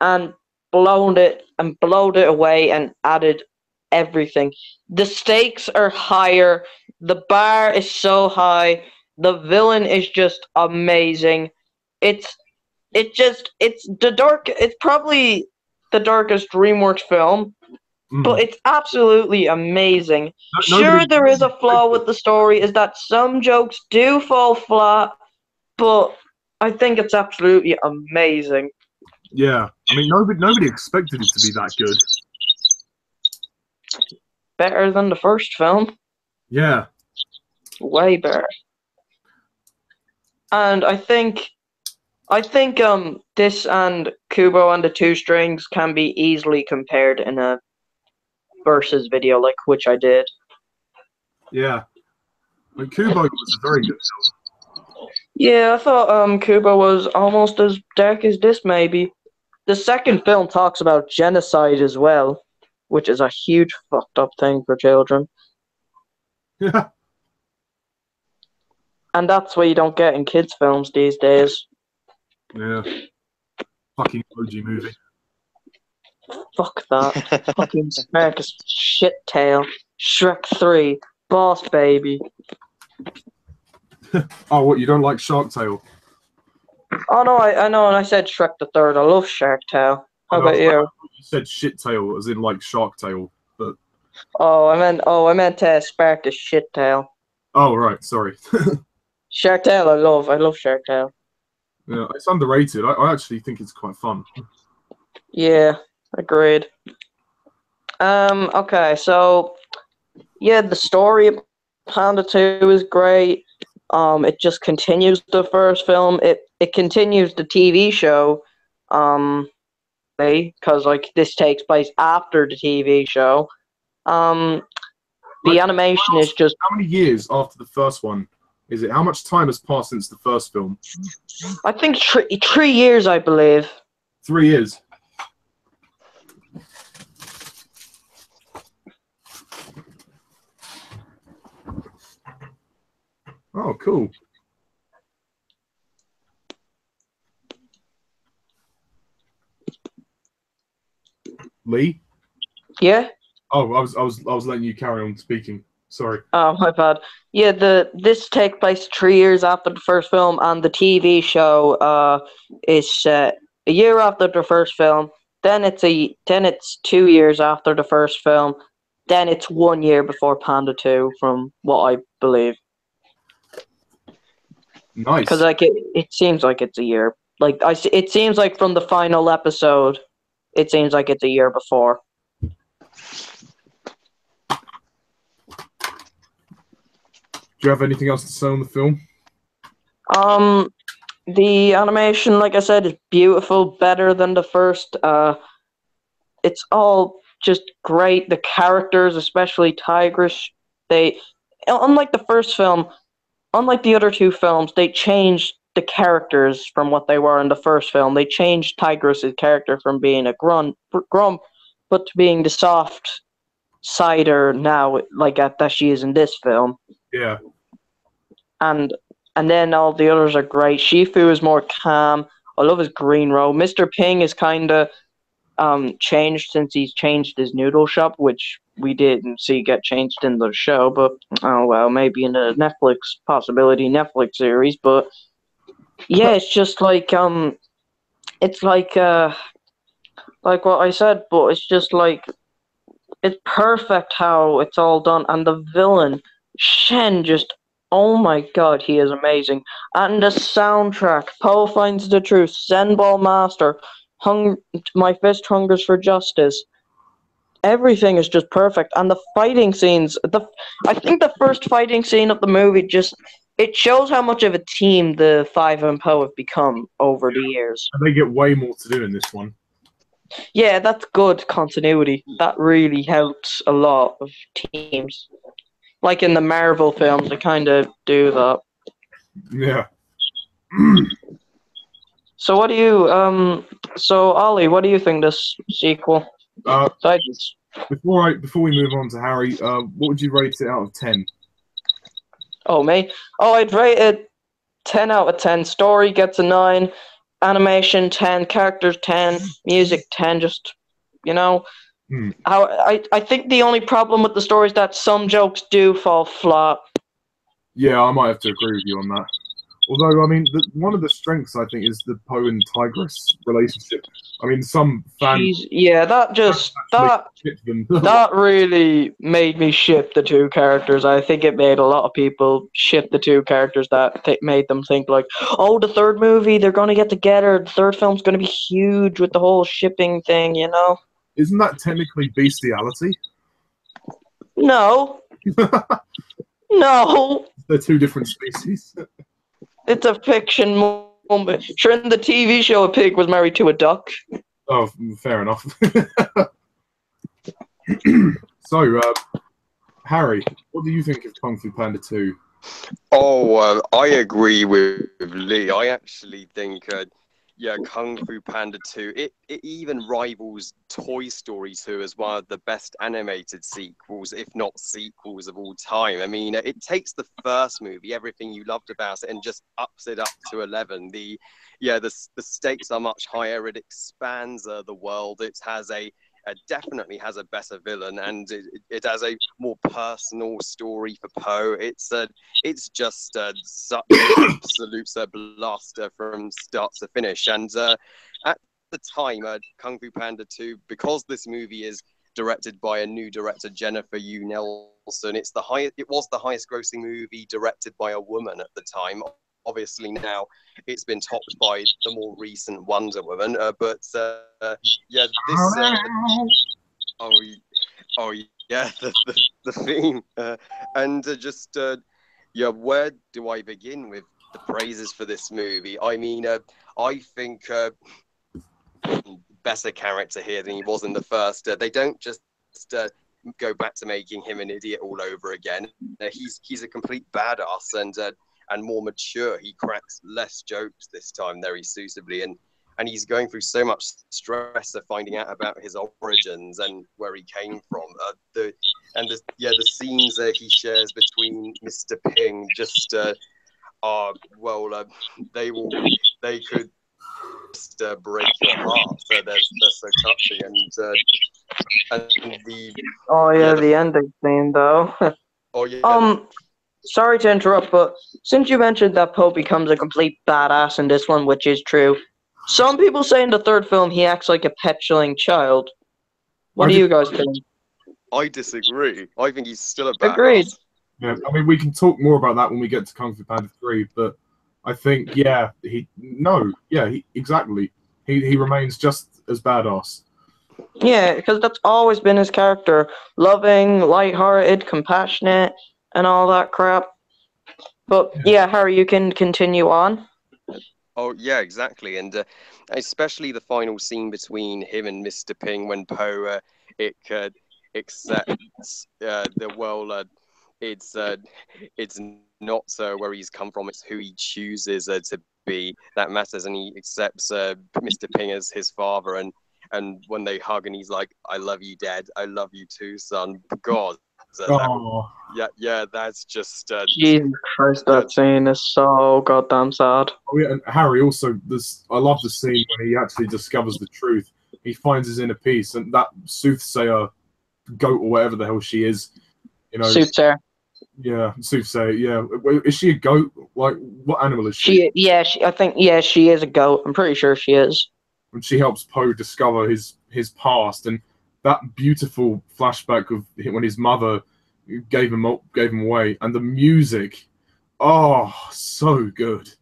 and blown it away and added everything. The stakes are higher. The bar is so high. The villain is just amazing. It's probably the darkest DreamWorks film, but it's absolutely amazing. Sure, there is a flaw with the story, is that some jokes do fall flat, but I think it's absolutely amazing. Yeah, I mean, nobody expected it to be that good. Better than the first film. Yeah. Way better. And I think this and Kubo and the Two Strings can be easily compared in a versus video, like which I did. Yeah. I mean, Kubo was a very good film. Yeah, I thought Kubo was almost as dark as this, maybe. The second film talks about genocide as well, which is a huge fucked up thing for children. Yeah. And that's what you don't get in kids' films these days. Yeah. Fucking emoji movie. Fuck that. Fucking America's shit tail. Shrek 3. Boss Baby. Oh, what, you don't like Shark Tale? Oh no, I know, and I said Shrek the Third. I love Shark Tale. Oh, How no, about you? you said Shit Tale, as in like Shark Tale. But I meant Spark the Shit Tale. oh, right, sorry. Shark Tale, I love Shark Tale. Yeah, it's underrated. I actually think it's quite fun. Yeah, agreed. Okay, so yeah, the story of Panda 2 is great. It just continues the first film. It continues the TV show, because like this takes place after the TV show. Um, Like, the animation is just, how many years after the first one is it? How much time has passed since the first film? I think 3 years, I believe. 3 years. Oh, cool. Lee? Yeah. Oh, I was letting you carry on speaking. Sorry. Oh, my bad. Yeah, this takes place 3 years after the first film, and the TV show is set a year after the first film. Then it's 2 years after the first film. Then it's 1 year before Panda 2, from what I believe. Nice. Because like it seems like it's a year. It seems like from the final episode, it seems like it's a year before. Do you have anything else to say on the film? The animation, like I said, is beautiful, better than the first. It's all just great. The characters, especially Tigress, they, unlike the first film, unlike the other two films, they changed the characters from what they were in the first film. They changed Tigress's character from being a grump, but to being the soft cider now, that she is in this film. Yeah. And then all the others are great. Shifu is more calm. I love his green robe. Mr. Ping is kind of changed since he's changed his noodle shop, which we didn't see get changed in the show, but oh well, maybe in a Netflix series. But yeah, it's just it's like what I said, but it's just like it's perfect how it's all done, and the villain Shen just. Oh my god, he is amazing. And the soundtrack, Poe Finds the Truth, Zenball Master, My Fist Hungers for Justice. Everything is just perfect. And the fighting scenes, I think the first fighting scene of the movie it shows how much of a team the Five and Poe have become over the years. And they get way more to do in this one. Yeah, that's good continuity. That really helps a lot of teams. Like in the Marvel films, they kind of do that. Yeah. So what do you so Ollie, what do you think this sequel? Before we move on to Harry, what would you rate it out of 10? Oh, me? Oh, I'd rate it 10 out of 10. Story gets a 9, animation 10, characters 10, music 10. Just I think the only problem with the story is that some jokes do fall flat. Yeah, I might have to agree with you on that. Although, I mean, one of the strengths, I think, is the Poe and Tigress relationship. I mean, some fans... that really made me ship the two characters. I think it made a lot of people ship the two characters that made them think, like, oh, the third movie, they're going to get together. The third film's going to be huge with the whole shipping thing, Isn't that technically bestiality? No. No. They're two different species. It's a fiction moment. Sure, in the TV show, a pig was married to a duck. Oh, fair enough. So, Harry, what do you think of Kung Fu Panda 2? Oh, I agree with Lee. I actually think, Kung Fu Panda 2, it even rivals Toy Story 2 as one of the best animated sequels, if not sequels of all time. I mean, it takes the first movie, everything you loved about it, and just ups it up to 11. The stakes are much higher. It expands the world. It has a definitely has a better villain, and it has a more personal story for Poe. It's just such an absolute blaster from start to finish. And at the time, Kung Fu Panda 2, because this movie is directed by a new director, Jennifer Yu Nelson, it was the highest grossing movie directed by a woman at the time. Obviously now it's been topped by the more recent Wonder Woman, but yeah, this oh yeah, the theme, and just yeah, where do I begin with the praises for this movie? I mean, I think better character here than he was in the first. They don't just go back to making him an idiot all over again. He's a complete badass, and more mature. He cracks less jokes this time very suitably, and he's going through so much stress of finding out about his origins and where he came from. The scenes he shares between Mr. Ping just they could just break your heart. So they're so touching, and the ending scene though. Oh yeah. Sorry to interrupt, but since you mentioned that Poe becomes a complete badass in this one, which is true, some people say in the third film he acts like a petulant child. What do you guys think? I disagree. I think he's still a badass. Agreed. Yeah, I mean, we can talk more about that when we get to Kung Fu Panda 3, but I think, exactly. He remains just as badass. Yeah, because that's always been his character. Loving, lighthearted, compassionate, and all that crap. But yeah, Harry, you can continue on. Oh yeah, exactly, and especially the final scene between him and Mr. Ping when Poe accepts it's not where he's come from, it's who he chooses to be that matters, and he accepts Mr. Ping as his father, and when they hug and he's like, "I love you, Dad. I love you too, son." God. That's just Jesus Christ, that scene is so goddamn sad. Oh yeah, and Harry also. I love the scene when he actually discovers the truth. He finds his inner peace, and that soothsayer goat or whatever the hell she is, Soothsayer. Yeah, soothsayer. Yeah, is she a goat? Like, what animal is she? I think she is a goat. I'm pretty sure she is. And she helps Poe discover his past, and that beautiful flashback of when his mother gave him away, and the music, so good.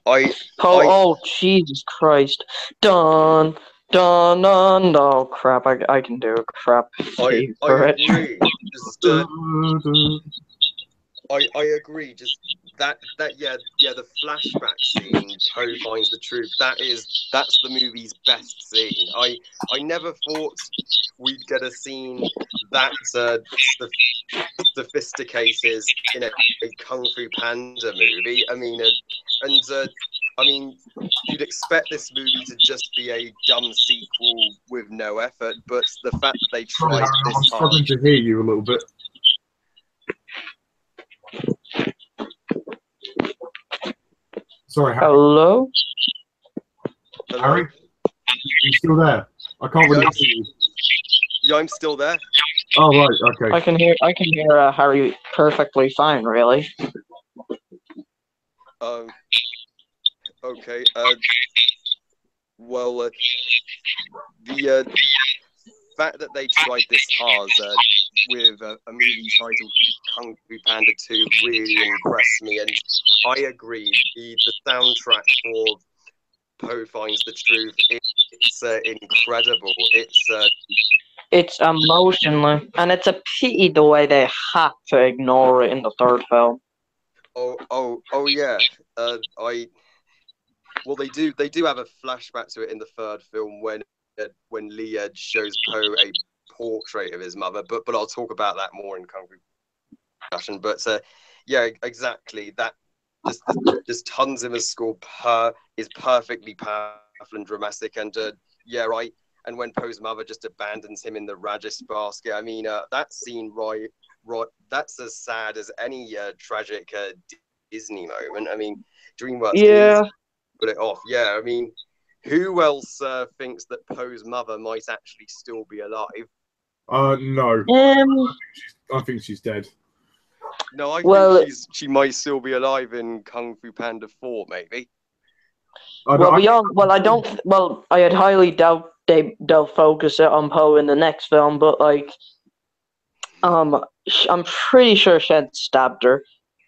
Oh Jesus Christ! Dun dun dun! Oh crap! I can do a crap. I agree. I agree. Just that the flashback scene, Poe finds the truth. That's the movie's best scene. I never thought we'd get a scene that sophisticated in a Kung Fu Panda movie. I mean, you'd expect this movie to just be a dumb sequel with no effort, but the fact that they tried this I'm struggling to hear you a little bit. Sorry, Harry. Hello? Harry? Are you still there? I can't really hear you. Yeah, I'm still there. Oh, right, okay. I can hear Harry perfectly fine, really. Okay. Well, the fact that they tried this hard with a movie titled Kung Fu Panda 2 really impressed me, and I agree. The soundtrack for Poe Finds the Truth, it's incredible. It's emotionless, and it's a pity the way they had to ignore it in the third film. Oh yeah. Well, they do have a flashback to it in the third film when Leah shows Poe a portrait of his mother, but I'll talk about that more in Kung Fu fashion. But yeah, exactly. That just Hans Zimmer's score is perfectly powerful and dramatic, and right. And when Poe's mother just abandons him in the radish basket, I mean, that scene, right, that's as sad as any tragic Disney moment. I mean, DreamWorks put it off. Yeah, I mean, who else thinks that Poe's mother might actually still be alive? No. Um, I think she's dead. No, I well, think she might still be alive in Kung Fu Panda 4, maybe. I had highly doubt they'll focus it on Poe in the next film, but like, I'm pretty sure Shen stabbed her.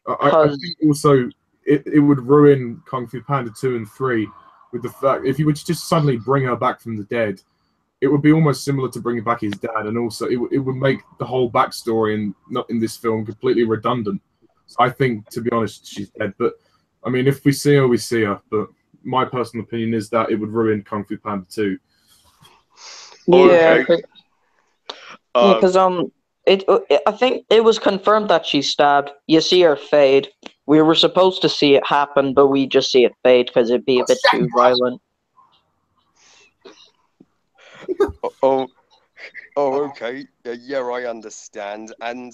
I think also it would ruin Kung Fu Panda 2 and 3 with the fact if you would just suddenly bring her back from the dead, it would be almost similar to bringing back his dad, and also it would make the whole backstory and not in this film completely redundant. So I think, to be honest, she's dead. But I mean, if we see her, we see her. But my personal opinion is that it would ruin Kung Fu Panda 2. Yeah, Okay. because I think it was confirmed that she's stabbed. You see her fade. We were supposed to see it happen, but we just see it fade because it'd be a bit too violent. Oh, okay. Yeah, I understand. And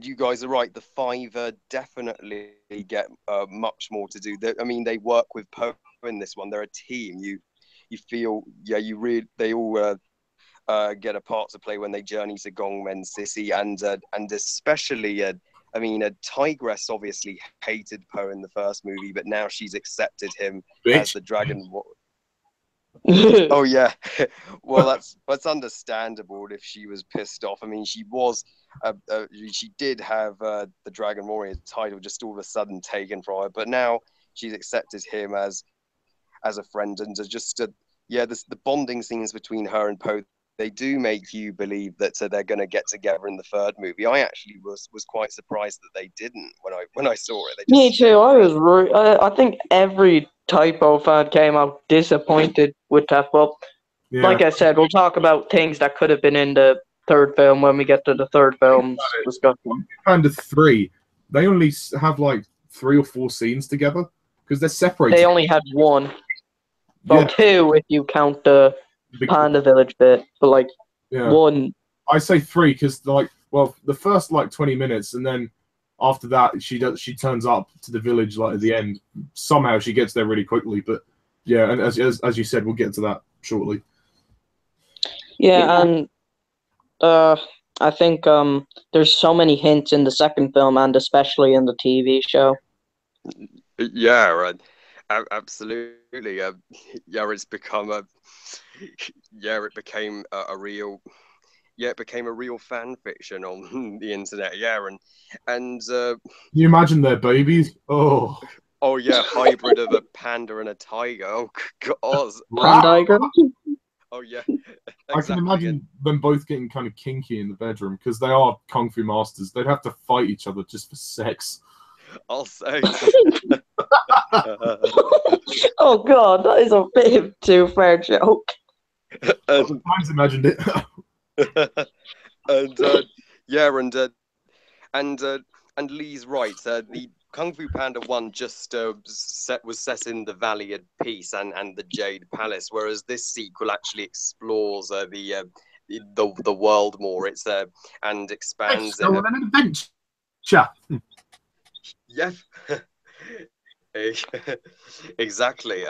you guys are right. The five definitely get much more to do. I mean, they work with Poe in this one. They're a team. You feel, yeah, they all get a part to play when they journey to Gongmen City, and especially, I mean, Tigress obviously hated Poe in the first movie, but now she's accepted him as the Dragon. Oh yeah, well that's understandable if she was pissed off. I mean, she did have the Dragon Warrior title just all of a sudden taken from her, but now she's accepted him as a friend, and the bonding scenes between her and Poe, they do make you believe that they're going to get together in the third movie. I actually was quite surprised that they didn't when I saw it. Me too. I think every typo fan came out disappointed with that. But like I said, we'll talk about things that could have been in the third film when we get to the third film's discussion. Panda 3, they only have like 3 or 4 scenes together because they're separated. They only had one. Well, 2 if you count the Panda Village bit, but like 1. I say 3 because the first 20 minutes, and then after that she turns up to the village at the end. Somehow she gets there really quickly, but yeah, and as you said, we'll get to that shortly. Yeah, and I think there's so many hints in the second film, and especially in the TV show. Yeah, absolutely. It's become it became a real. Yeah, it became a real fan fiction on the internet. Yeah, and can you imagine their babies? Oh yeah, hybrid of a panda and a tiger. Oh god, Pandiger. Oh yeah, exactly. I can imagine them both getting kind of kinky in the bedroom because they are kung fu masters. They'd have to fight each other just for sex. I'll say. Oh god, that is a bit too fair joke. I've sometimes imagined it. And Lee's right. The Kung Fu Panda 1 just was set in the Valley of Peace and the Jade Palace, whereas this sequel actually explores the world more. It's and expands it. On an adventure. Yeah, exactly.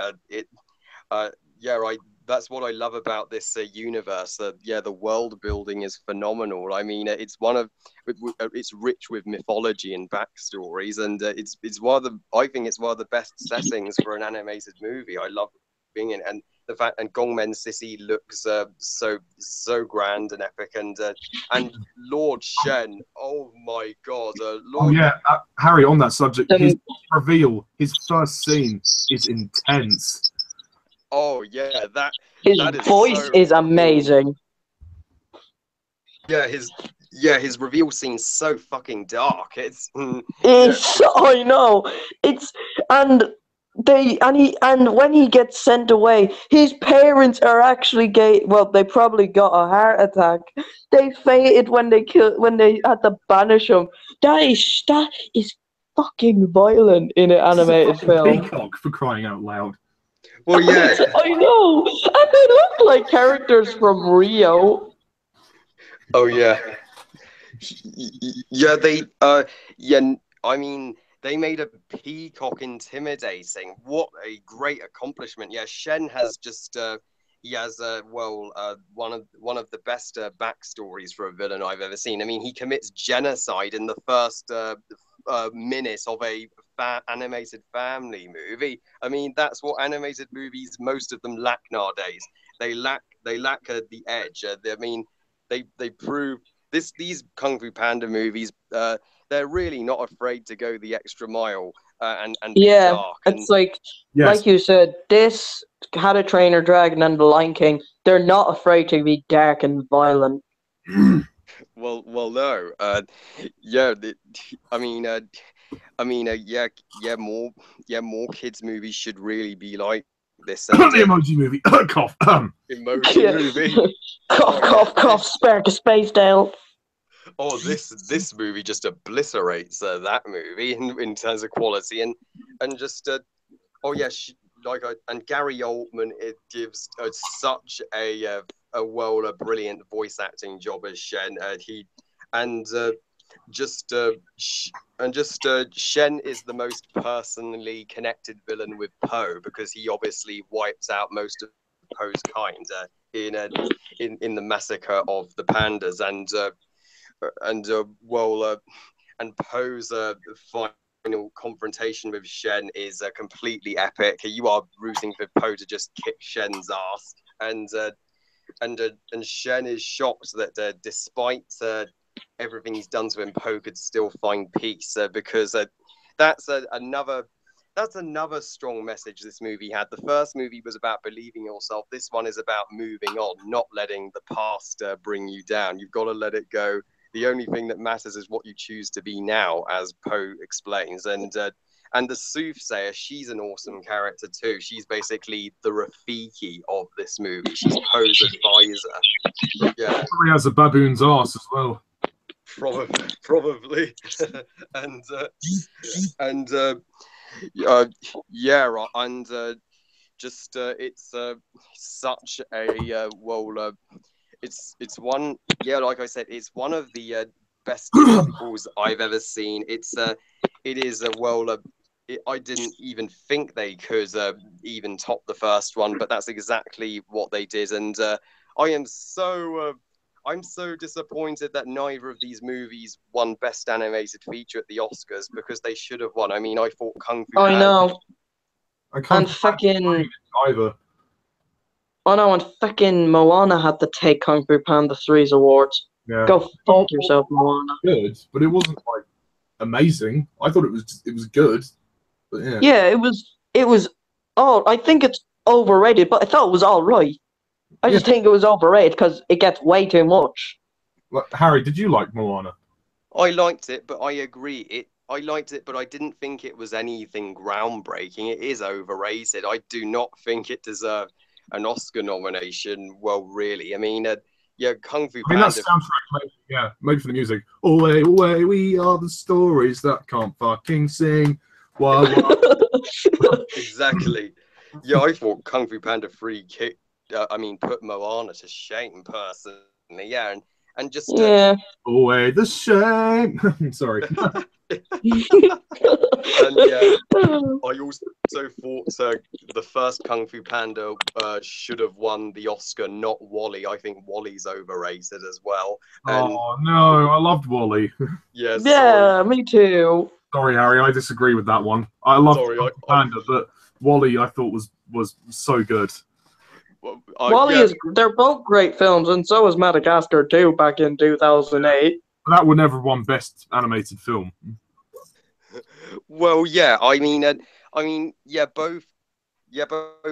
That's what I love about this universe. The world building is phenomenal. I mean, it's rich with mythology and backstories, and I think it's one of the best settings for an animated movie. I love being in, and the fact, and Gongmen City looks so grand and epic, and Lord Shen, oh my god, Lord. Oh yeah, Harry, on that subject, his reveal, his first scene is intense. Oh yeah, his voice is amazing. Yeah, his reveal scene's so fucking dark. I know. When he gets sent away, his parents are actually gay. Well, they probably got a heart attack. They fainted when they had to banish him. That is fucking violent in an animated film. Peacock, for crying out loud. Well, yeah, I know, and they look like characters from Rio. Oh yeah, yeah. I mean, they made a peacock intimidating. What a great accomplishment! Yeah, Shen has just he has one of the best backstories for a villain I've ever seen. I mean, he commits genocide in the first minute of a animated family movie. I mean, that's what animated movies, most of them, lack nowadays. They lack the edge. I mean, they prove these Kung Fu Panda movies. They're really not afraid to go the extra mile and be dark. It's like Yes. like you said, this How to Train Your Dragon and The Lion King. They're not afraid to be dark and violent. Well, no. Yeah. More kids movies should really be like this. And, The emoji movie. Cough. emoji movie. Cough, Spark a Space Dale. Oh, this movie just obliterates that movie in terms of quality and just and Gary Oldman, it gives such a brilliant voice acting job as Shen. Shen is the most personally connected villain with Po, because he obviously wipes out most of Po's kind in the massacre of the pandas, and Poe's final confrontation with Shen is completely epic. You are rooting for Poe to just kick Shen's ass, and Shen is shocked that despite everything he's done to him, Poe could still find peace, because that's another strong message this movie had. The first movie was about believing yourself. This one is about moving on, not letting the past bring you down. You've got to let it go. The only thing that matters is what you choose to be now, as Poe explains. And the soothsayer, she's an awesome character too. She's basically the Rafiki of this movie. She's Poe's advisor. Yeah, Probably has a baboon's ass as well. Probably. It's such a it's one, like I said, it's one of the best sequels I've ever seen. I didn't even think they could even top the first one, but that's exactly what they did. And I'm so disappointed that neither of these movies won Best Animated Feature at the Oscars, because they should have won. I mean, I thought Kung Fu Panda... I know. I can't fucking either. Oh no, and fucking Moana had to take Kung Fu Panda 3's awards. Yeah. Go fuck yourself, Moana. Good, but it wasn't like amazing. I thought it was good. But yeah. Yeah, it was. Oh, I think it's overrated, but I thought it was all right. I just think it was overrated because it gets way too much. Harry, did you like Moana? I liked it, but I agree. I liked it, but I didn't think it was anything groundbreaking. It is overrated. I do not think it deserved an Oscar nomination. Well, really, I mean, Kung Fu Panda. I mean, that soundtrack, made for the music. Away, away, we are the stories that can't fucking sing. Wow. Exactly. Yeah, I thought Kung Fu Panda 3 put Moana to shame personally. Yeah, and just away the shame. Sorry. And I also thought the first Kung Fu Panda should have won the Oscar, not WALL-E. I think WALL-E's overrated as well. Oh no, I loved WALL-E. Yeah, me too. Sorry, Harry, I disagree with that one. I loved Panda, but WALL-E I thought was so good. WALL-E they're both great films, and so is Madagascar too, back in 2008. That would never have won Best Animated Film. Well, yeah, both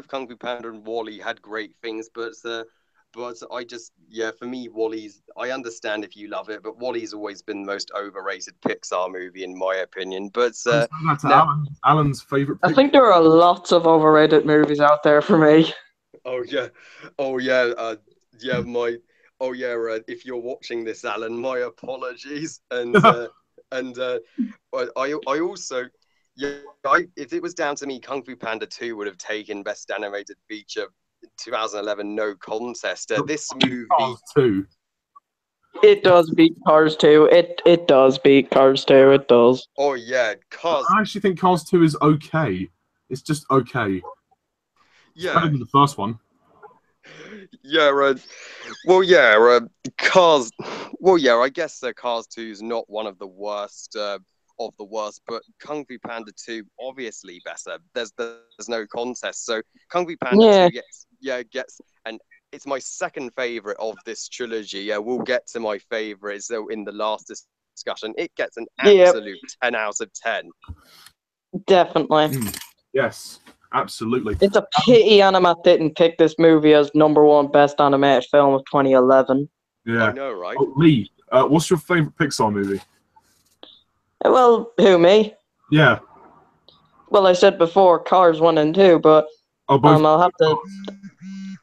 Kung Fu Panda and WALL-E had great things, but I just, for me, WALL-E's, I understand if you love it, but WALL-E's always been the most overrated Pixar movie in my opinion. But that's Alan's favorite. I think there are lots of overrated movies out there for me. If you're watching this, Alan, my apologies. And I also, if it was down to me, Kung Fu Panda 2 would have taken Best Animated Feature 2011, no contest. This movie. 2. It does beat Cars 2. It does beat Cars 2. It does. Oh yeah, Cars. I actually think Cars 2 is okay. It's just okay. It's better Yeah, than the first one. yeah. Well, yeah. Cars. Well, yeah. I guess Cars 2 is not one of the worst of the worst, but Kung Fu Panda 2 obviously better. There's no contest. So Kung Fu Panda Yeah. 2 gets and it's my second favorite of this trilogy. Yeah, we'll get to my favorites in the last discussion. It gets an Yep. absolute 10 out of 10. Definitely. Yes, absolutely. It's a pity Animat didn't pick this movie as #1 best animated film of 2011. Yeah. I know, right? Oh, Lee, what's your favorite Pixar movie? Well, who, me? Yeah. Well, I said before Cars 1 and 2, but Oh, both. I'll have to.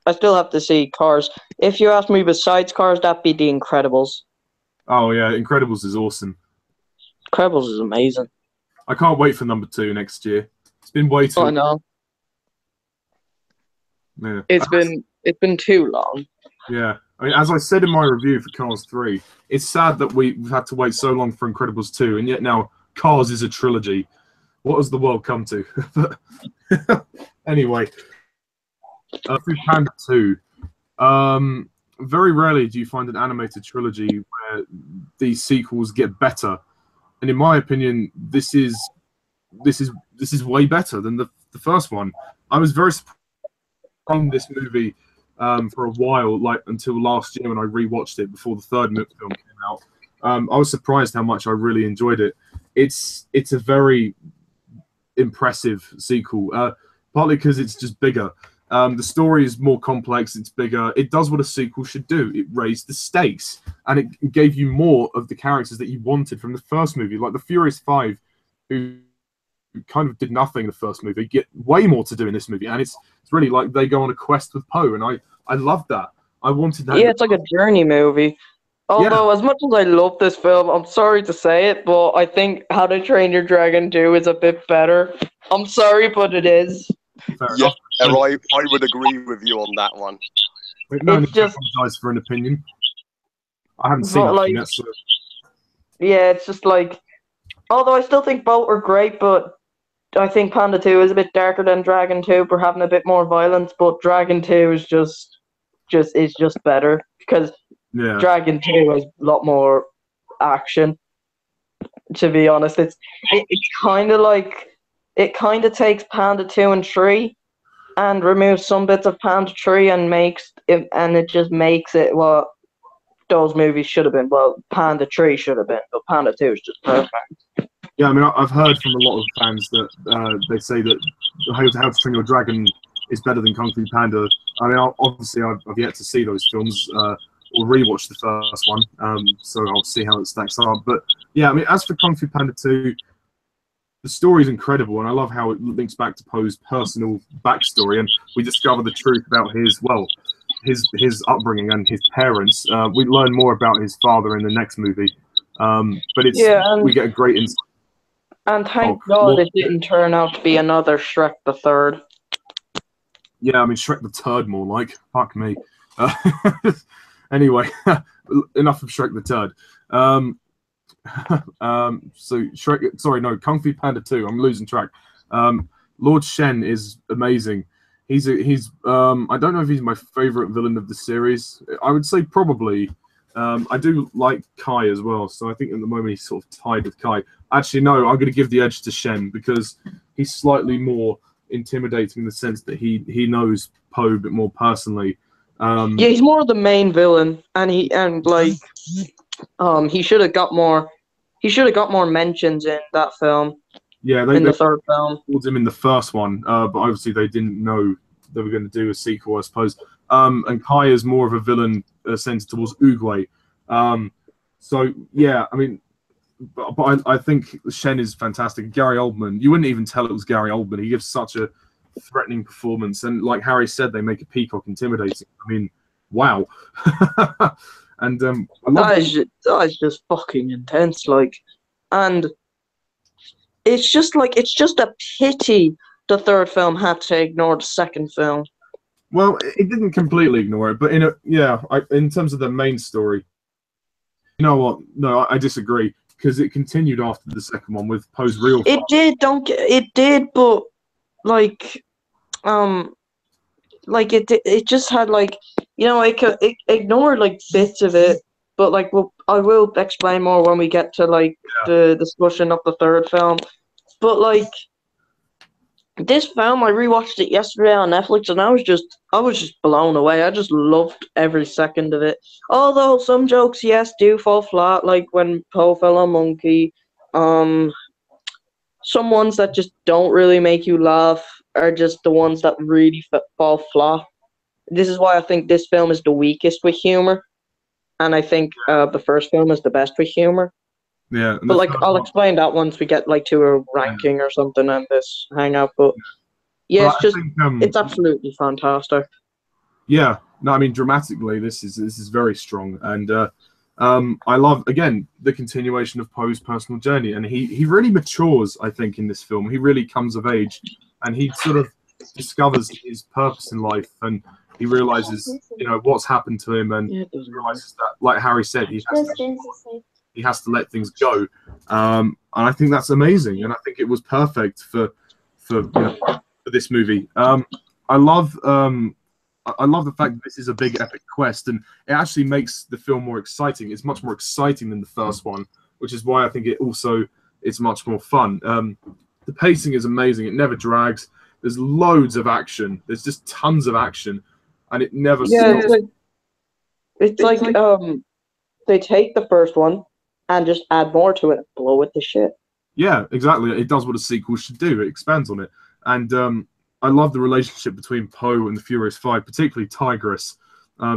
I still have to see Cars. If you ask me besides Cars, that'd be The Incredibles. Oh yeah, Incredibles is awesome. Incredibles is amazing. I can't wait for number 2 next year. It's been way too. Oh, I know. Yeah. It's been too long. Yeah. I mean, as I said in my review for Cars 3, it's sad that we've had to wait so long for Incredibles 2, and yet now Cars is a trilogy. What has the world come to? Anyway, Fu Panda 2. Very rarely do you find an animated trilogy where these sequels get better, and in my opinion, this is way better than the first one. I was very surprised on this movie for a while, like until last year when I rewatched it before the third film came out. I was surprised how much I really enjoyed it. It's a very impressive sequel, partly because it's just bigger. The story is more complex, it's bigger. It does what a sequel should do. It raised the stakes, and it gave you more of the characters that you wanted from the first movie. Like the Furious Five, who kind of did nothing in the first movie, get way more to do in this movie. And it's really like they go on a quest with Poe, and I loved that. I wanted that. Yeah, it's like a journey movie. Although, as much as I love this film, I'm sorry to say it, but I think How to Train Your Dragon 2 is a bit better. I'm sorry, but it is. Fair Yeah, enough. I would agree with you on that one. No It's need to just- apologize for an opinion. I haven't seen But, it like- yet, so Yeah, it's just like... Although I still think both are great, but I think Panda 2 is a bit darker than Dragon 2 for having a bit more violence, but Dragon 2 is just better, because yeah. Dragon 2 has a lot more action. To be honest, it's kind of like it kind of takes Panda 2 and 3 and removes some bits of Panda 3 and it just makes it what those movies should have been. Well, Panda 3 should have been, but Panda 2 is just perfect. Yeah, I mean, I've heard from a lot of fans that they say that How to Train Your Dragon is better than Kung Fu Panda. I mean, obviously, I've yet to see those films or rewatch the first one, so I'll see how it stacks up. But yeah, I mean, as for Kung Fu Panda 2, the story is incredible, and I love how it links back to Poe's personal backstory, and we discover the truth about his upbringing and his parents. We learn more about his father in the next movie, but we get a great insight. And thank God it didn't turn out to be another Shrek the Third. Yeah, I mean, Shrek the Turd more like. Fuck me. Anyway, enough of Shrek the Turd. So Shrek, sorry, no, Kung Fu Panda 2. I'm losing track. Lord Shen is amazing. He's I don't know if he's my favorite villain of the series. I would say probably. I do like Kai as well, so I think at the moment he's sort of tied with Kai. Actually, no, I'm going to give the edge to Shen because he's slightly more intimidating in the sense that he knows Poe a bit more personally. Yeah, he's more of the main villain, and he should have got more. He should have got more mentions in that film. Yeah, in the third film. Called him in the first one, but obviously they didn't know they were going to do a sequel, I suppose. And Kai is more of a villain centered towards Oogway. So yeah, I mean, but I think Shen is fantastic. Gary Oldman, you wouldn't even tell it was Gary Oldman. He gives such a threatening performance, and like Harry said, they make a peacock intimidating. I mean, wow. And that is just fucking intense. Like, and it's just a pity the third film had to ignore the second film. Well, it didn't completely ignore it, but in terms of the main story, know what? No, I disagree, because it continued after the second one with Poe's real. It did, it did, but like, like it just had like, it ignored like bits of it, but like, I will explain more when we get to like the discussion of the third film. But like, this film, I rewatched it yesterday on Netflix, and I was just blown away. I just loved every second of it. Although some jokes, yes, do fall flat, like when Poe fell on Monkey. Some ones that just don't really make you laugh are just the ones that really fall flat. This is why I think this film is the weakest with humor, and I think the first film is the best with humor. Yeah, but like I'll explain that once we get like to a ranking or something on this hangout. But yeah, it's just it's absolutely fantastic. Yeah, no, I mean dramatically, this is very strong, and I love again the continuation of Poe's personal journey, and he really matures. I think in this film, he really comes of age, and he sort of discovers his purpose in life, and he realizes what's happened to him, and he realizes that, like Harry said, he has to let things go, and I think that's amazing, and I think it was perfect for this movie. I love the fact that this is a big epic quest, and it actually makes the film more exciting. It's much more exciting than the first one, which is why I think it's much more fun. The pacing is amazing. It never drags. There's loads of action. There's just tons of action, and it never stops. It's like they take the first one and just add more to it and blow it to shit. Yeah, exactly. It does what a sequel should do. It expands on it. And I love the relationship between Poe and the Furious Five, particularly Tigress.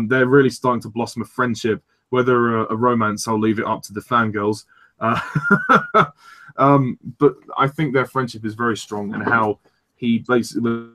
They're really starting to blossom a friendship. Whether a romance, I'll leave it up to the fangirls. But I think their friendship is very strong, and how he basically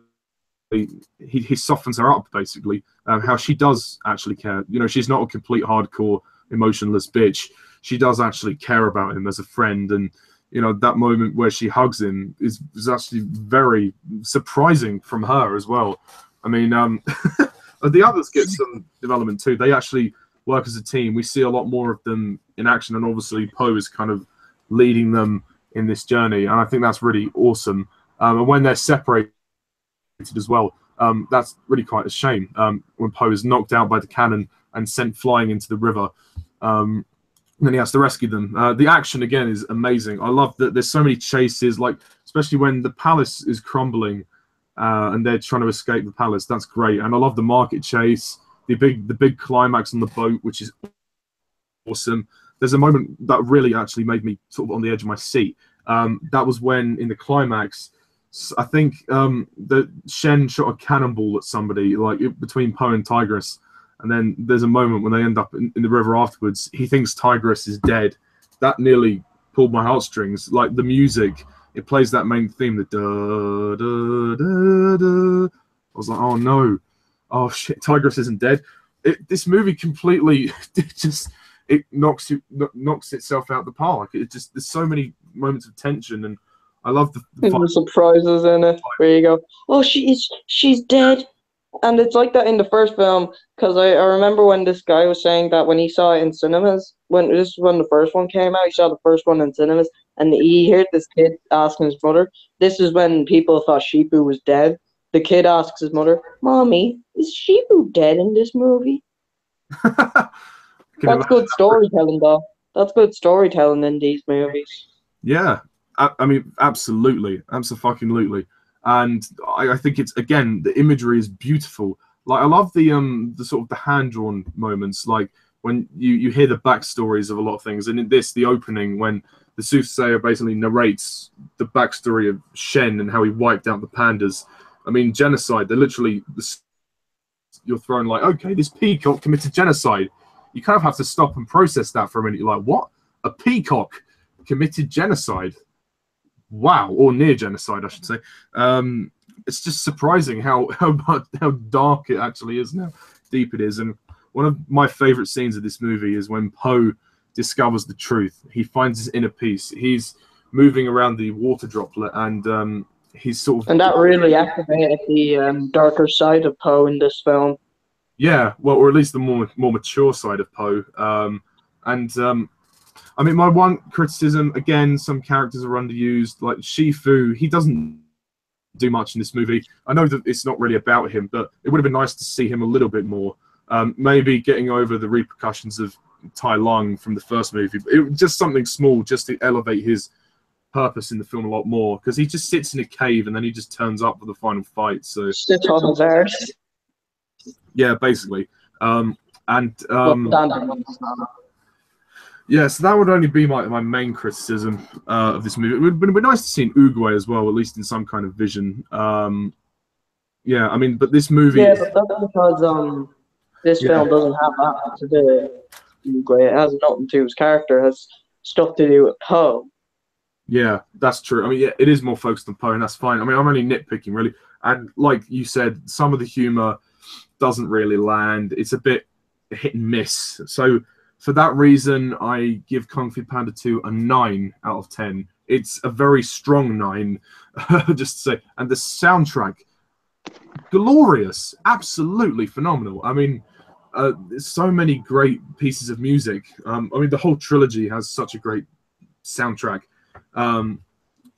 he softens her up, basically. How she does actually care. She's not a complete hardcore, emotionless bitch. She does actually care about him as a friend, and that moment where she hugs him is actually very surprising from her as well. I mean, the others get some development too. They actually work as a team. We see a lot more of them in action, and obviously Poe is kind of leading them in this journey, and I think that's really awesome. And when they're separated as well, that's really quite a shame. When Poe is knocked out by the cannon and sent flying into the river. And then he has to rescue them. The action, again, is amazing. I love that there's so many chases, like especially when the palace is crumbling and they're trying to escape the palace. That's great. And I love the market chase, the big climax on the boat, which is awesome. There's a moment that really actually made me sort of on the edge of my seat. That was when, in the climax, I think that Shen shot a cannonball at somebody, like between Poe and Tigress. And then there's a moment when they end up in the river afterwards. He thinks Tigress is dead. That nearly pulled my heartstrings. Like the music, it plays that main theme, the da da da da. I was like, oh no, oh shit, Tigress isn't dead. This movie completely it knocks itself out the park. There's so many moments of tension, and I love the surprises in it. There you go. Oh, she's dead. And it's like that in the first film, because I remember when this guy was saying that when he saw it in cinemas, when the first one came out, he saw the first one in cinemas, and he heard this kid asking his mother. This is when people thought Sheepu was dead. The kid asks his mother, "Mommy, is Sheepu dead in this movie?" That's good storytelling, though. That's good storytelling in these movies. Yeah, I mean, absolutely, absolutely. And I think it's, again, the imagery is beautiful. Like I love the sort of the hand-drawn moments, like when you hear the backstories of a lot of things. And in this, the opening, when the soothsayer basically narrates the backstory of Shen and how he wiped out the pandas. I mean, genocide. They're literally, you're thrown like, okay, this peacock committed genocide. You kind of have to stop and process that for a minute. You're like, what? A peacock committed genocide? Wow, or near genocide, I should say. It's just surprising how dark it actually is, how deep it is. And one of my favorite scenes of this movie is when Poe discovers the truth. He finds his inner peace. He's moving around the water droplet, and he's sort of... And that really activated the darker side of Poe in this film. Yeah, well, or at least the more mature side of Poe. And I mean, my one criticism, again, some characters are underused. Like Shifu, he doesn't do much in this movie. I know that it's not really about him, but it would have been nice to see him a little bit more. Maybe getting over the repercussions of Tai Lung from the first movie. It was just something small, just to elevate his purpose in the film a lot more. Because he just sits in a cave and then he just turns up for the final fight. So Sits on his arse. yeah, basically. Yeah, so that would only be my main criticism of this movie. It would have been nice to see an Uruguay as well, at least in some kind of vision. Yeah, I mean, but this movie... Yeah, but that's because this film doesn't have that to do with Uruguay. It has nothing to do with his character. It has stuff to do with Poe. Yeah, that's true. I mean, yeah, it is more focused on Poe, and that's fine. I mean, I'm only nitpicking, really. And like you said, some of the humor doesn't really land. It's a bit hit and miss. So for that reason, I give Kung Fu Panda 2 a 9 out of 10. It's a very strong 9, just to say. And the soundtrack, glorious, absolutely phenomenal. I mean, there's so many great pieces of music. I mean, the whole trilogy has such a great soundtrack.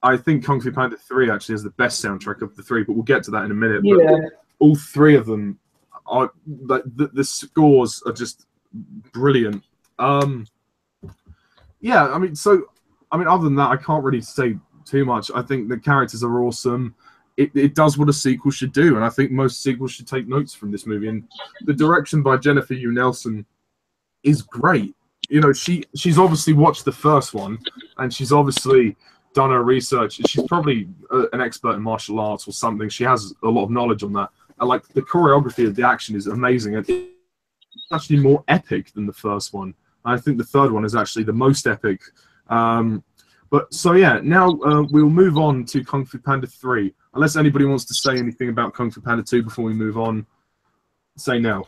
I think Kung Fu Panda 3 actually has the best soundtrack of the three, but we'll get to that in a minute. Yeah. But all three of them are like the scores are just brilliant. Yeah, I mean, other than that, I can't really say too much. I think the characters are awesome. It does what a sequel should do, and I think most sequels should take notes from this movie. And the direction by Jennifer Yu Nelson is great. You know, she's obviously watched the first one, and she's obviously done her research. She's probably an expert in martial arts or something. She has a lot of knowledge on that. And like the choreography of the action is amazing, and it's actually more epic than the first one. I think the third one is actually the most epic. But so yeah, now we'll move on to Kung Fu Panda 3. Unless anybody wants to say anything about Kung Fu Panda 2 before we move on, say now.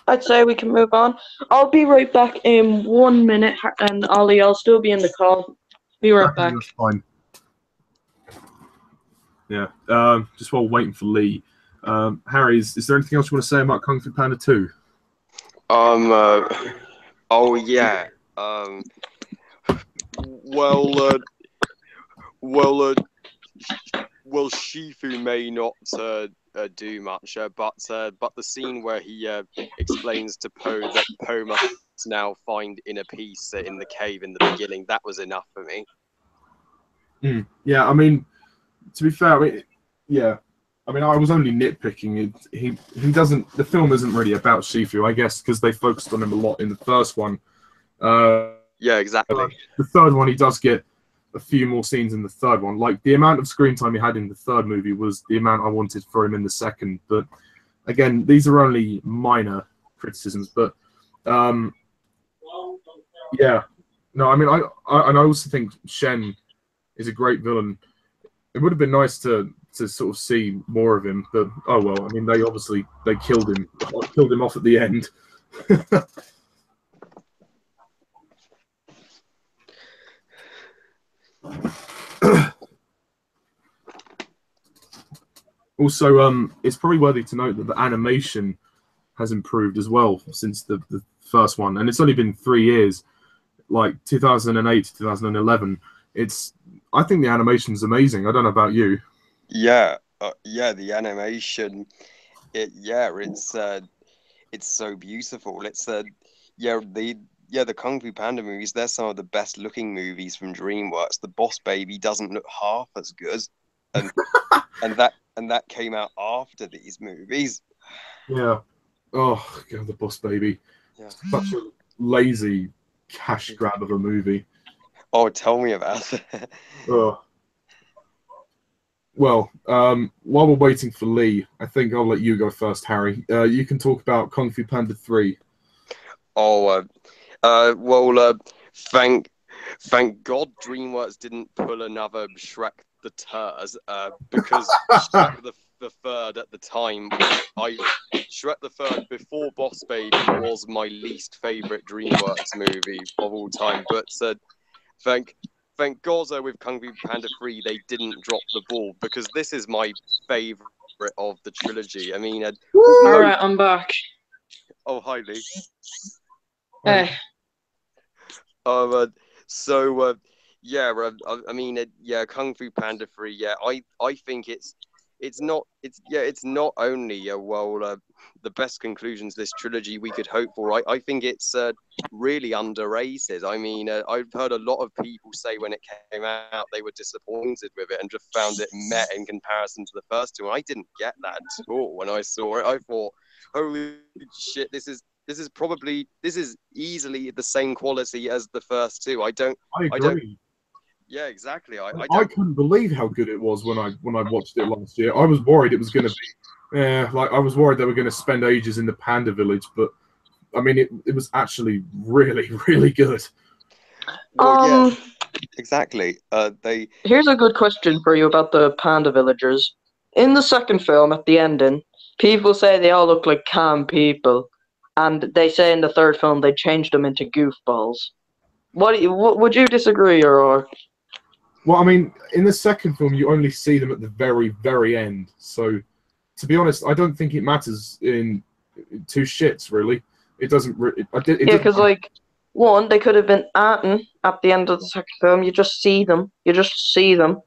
I'd say we can move on. I'll be right back in 1 minute, and Ollie, I'll still be in the call. Be right back. That's fine. Yeah, just while waiting for Lee. Harry, is there anything else you want to say about Kung Fu Panda 2? Oh yeah. Well, Shifu may not do much, but the scene where he explains to Poe that Poe must now find inner peace in the cave in the beginning, that was enough for me. Yeah, I mean, to be fair, I was only nitpicking. He doesn't. The film isn't really about Shifu, I guess, because they focused on him a lot in the first one. Yeah, exactly. The third one, he does get a few more scenes in the third one. Like the amount of screen time he had in the third movie was the amount I wanted for him in the second. But again, these are only minor criticisms. But yeah, no, I mean, I also think Shen is a great villain. It would have been nice to sort of see more of him, but oh well. I mean, they killed him off at the end. Also, it's probably worthy to note that the animation has improved as well since the first one, and it's only been 3 years, like 2008 to 2011. I think the animation is amazing. I don't know about you. Yeah, the animation, it's so beautiful. It's the Kung Fu Panda movies, they're some of the best looking movies from Dreamworks. The Boss Baby doesn't look half as good, and and that came out after these movies. Yeah. Oh God, the Boss Baby. Yeah. Such a lazy cash grab of a movie. Oh, tell me about it. Oh. Well, while we're waiting for Lee, I think I'll let you go first, Harry. You can talk about Kung Fu Panda 3. Oh, thank God Dreamworks didn't pull another Shrek the Turds, because Shrek the Third at the time, Shrek the Third before Boss Baby was my least favorite Dreamworks movie of all time. But thank God with Kung Fu Panda 3 they didn't drop the ball, because this is my favorite of the trilogy. I mean, all right, I'm back. oh, hi Lee. Hey, Um, uh, so yeah, I mean, yeah, Kung Fu Panda 3. Yeah, I think it's not only the best conclusions this trilogy we could hope for. I think it's really underrated. I mean, I've heard a lot of people say when it came out they were disappointed with it and just found it met in comparison to the first two. And I didn't get that at all when I saw it. I thought, holy shit, this is easily the same quality as the first two. I I don't agree. yeah, exactly. I I don't couldn't believe how good it was when I watched it last year. I was worried it was going to be, like I was worried they were going to spend ages in the Panda Village, but I mean it was actually really really good. well yeah, Um, exactly. They Here's a good question for you about the panda villagers. In the second film, at the ending, people say they all look like calm people, and they say in the third film they changed them into goofballs. Would you disagree, or? Well, I mean, in the second film, you only see them at the very, very end. So, to be honest, I don't think it matters in two shits. Really, it doesn't. It Yeah, doesn't. because like one, they could have been acting at the end of the second film. You just see them. You just see them.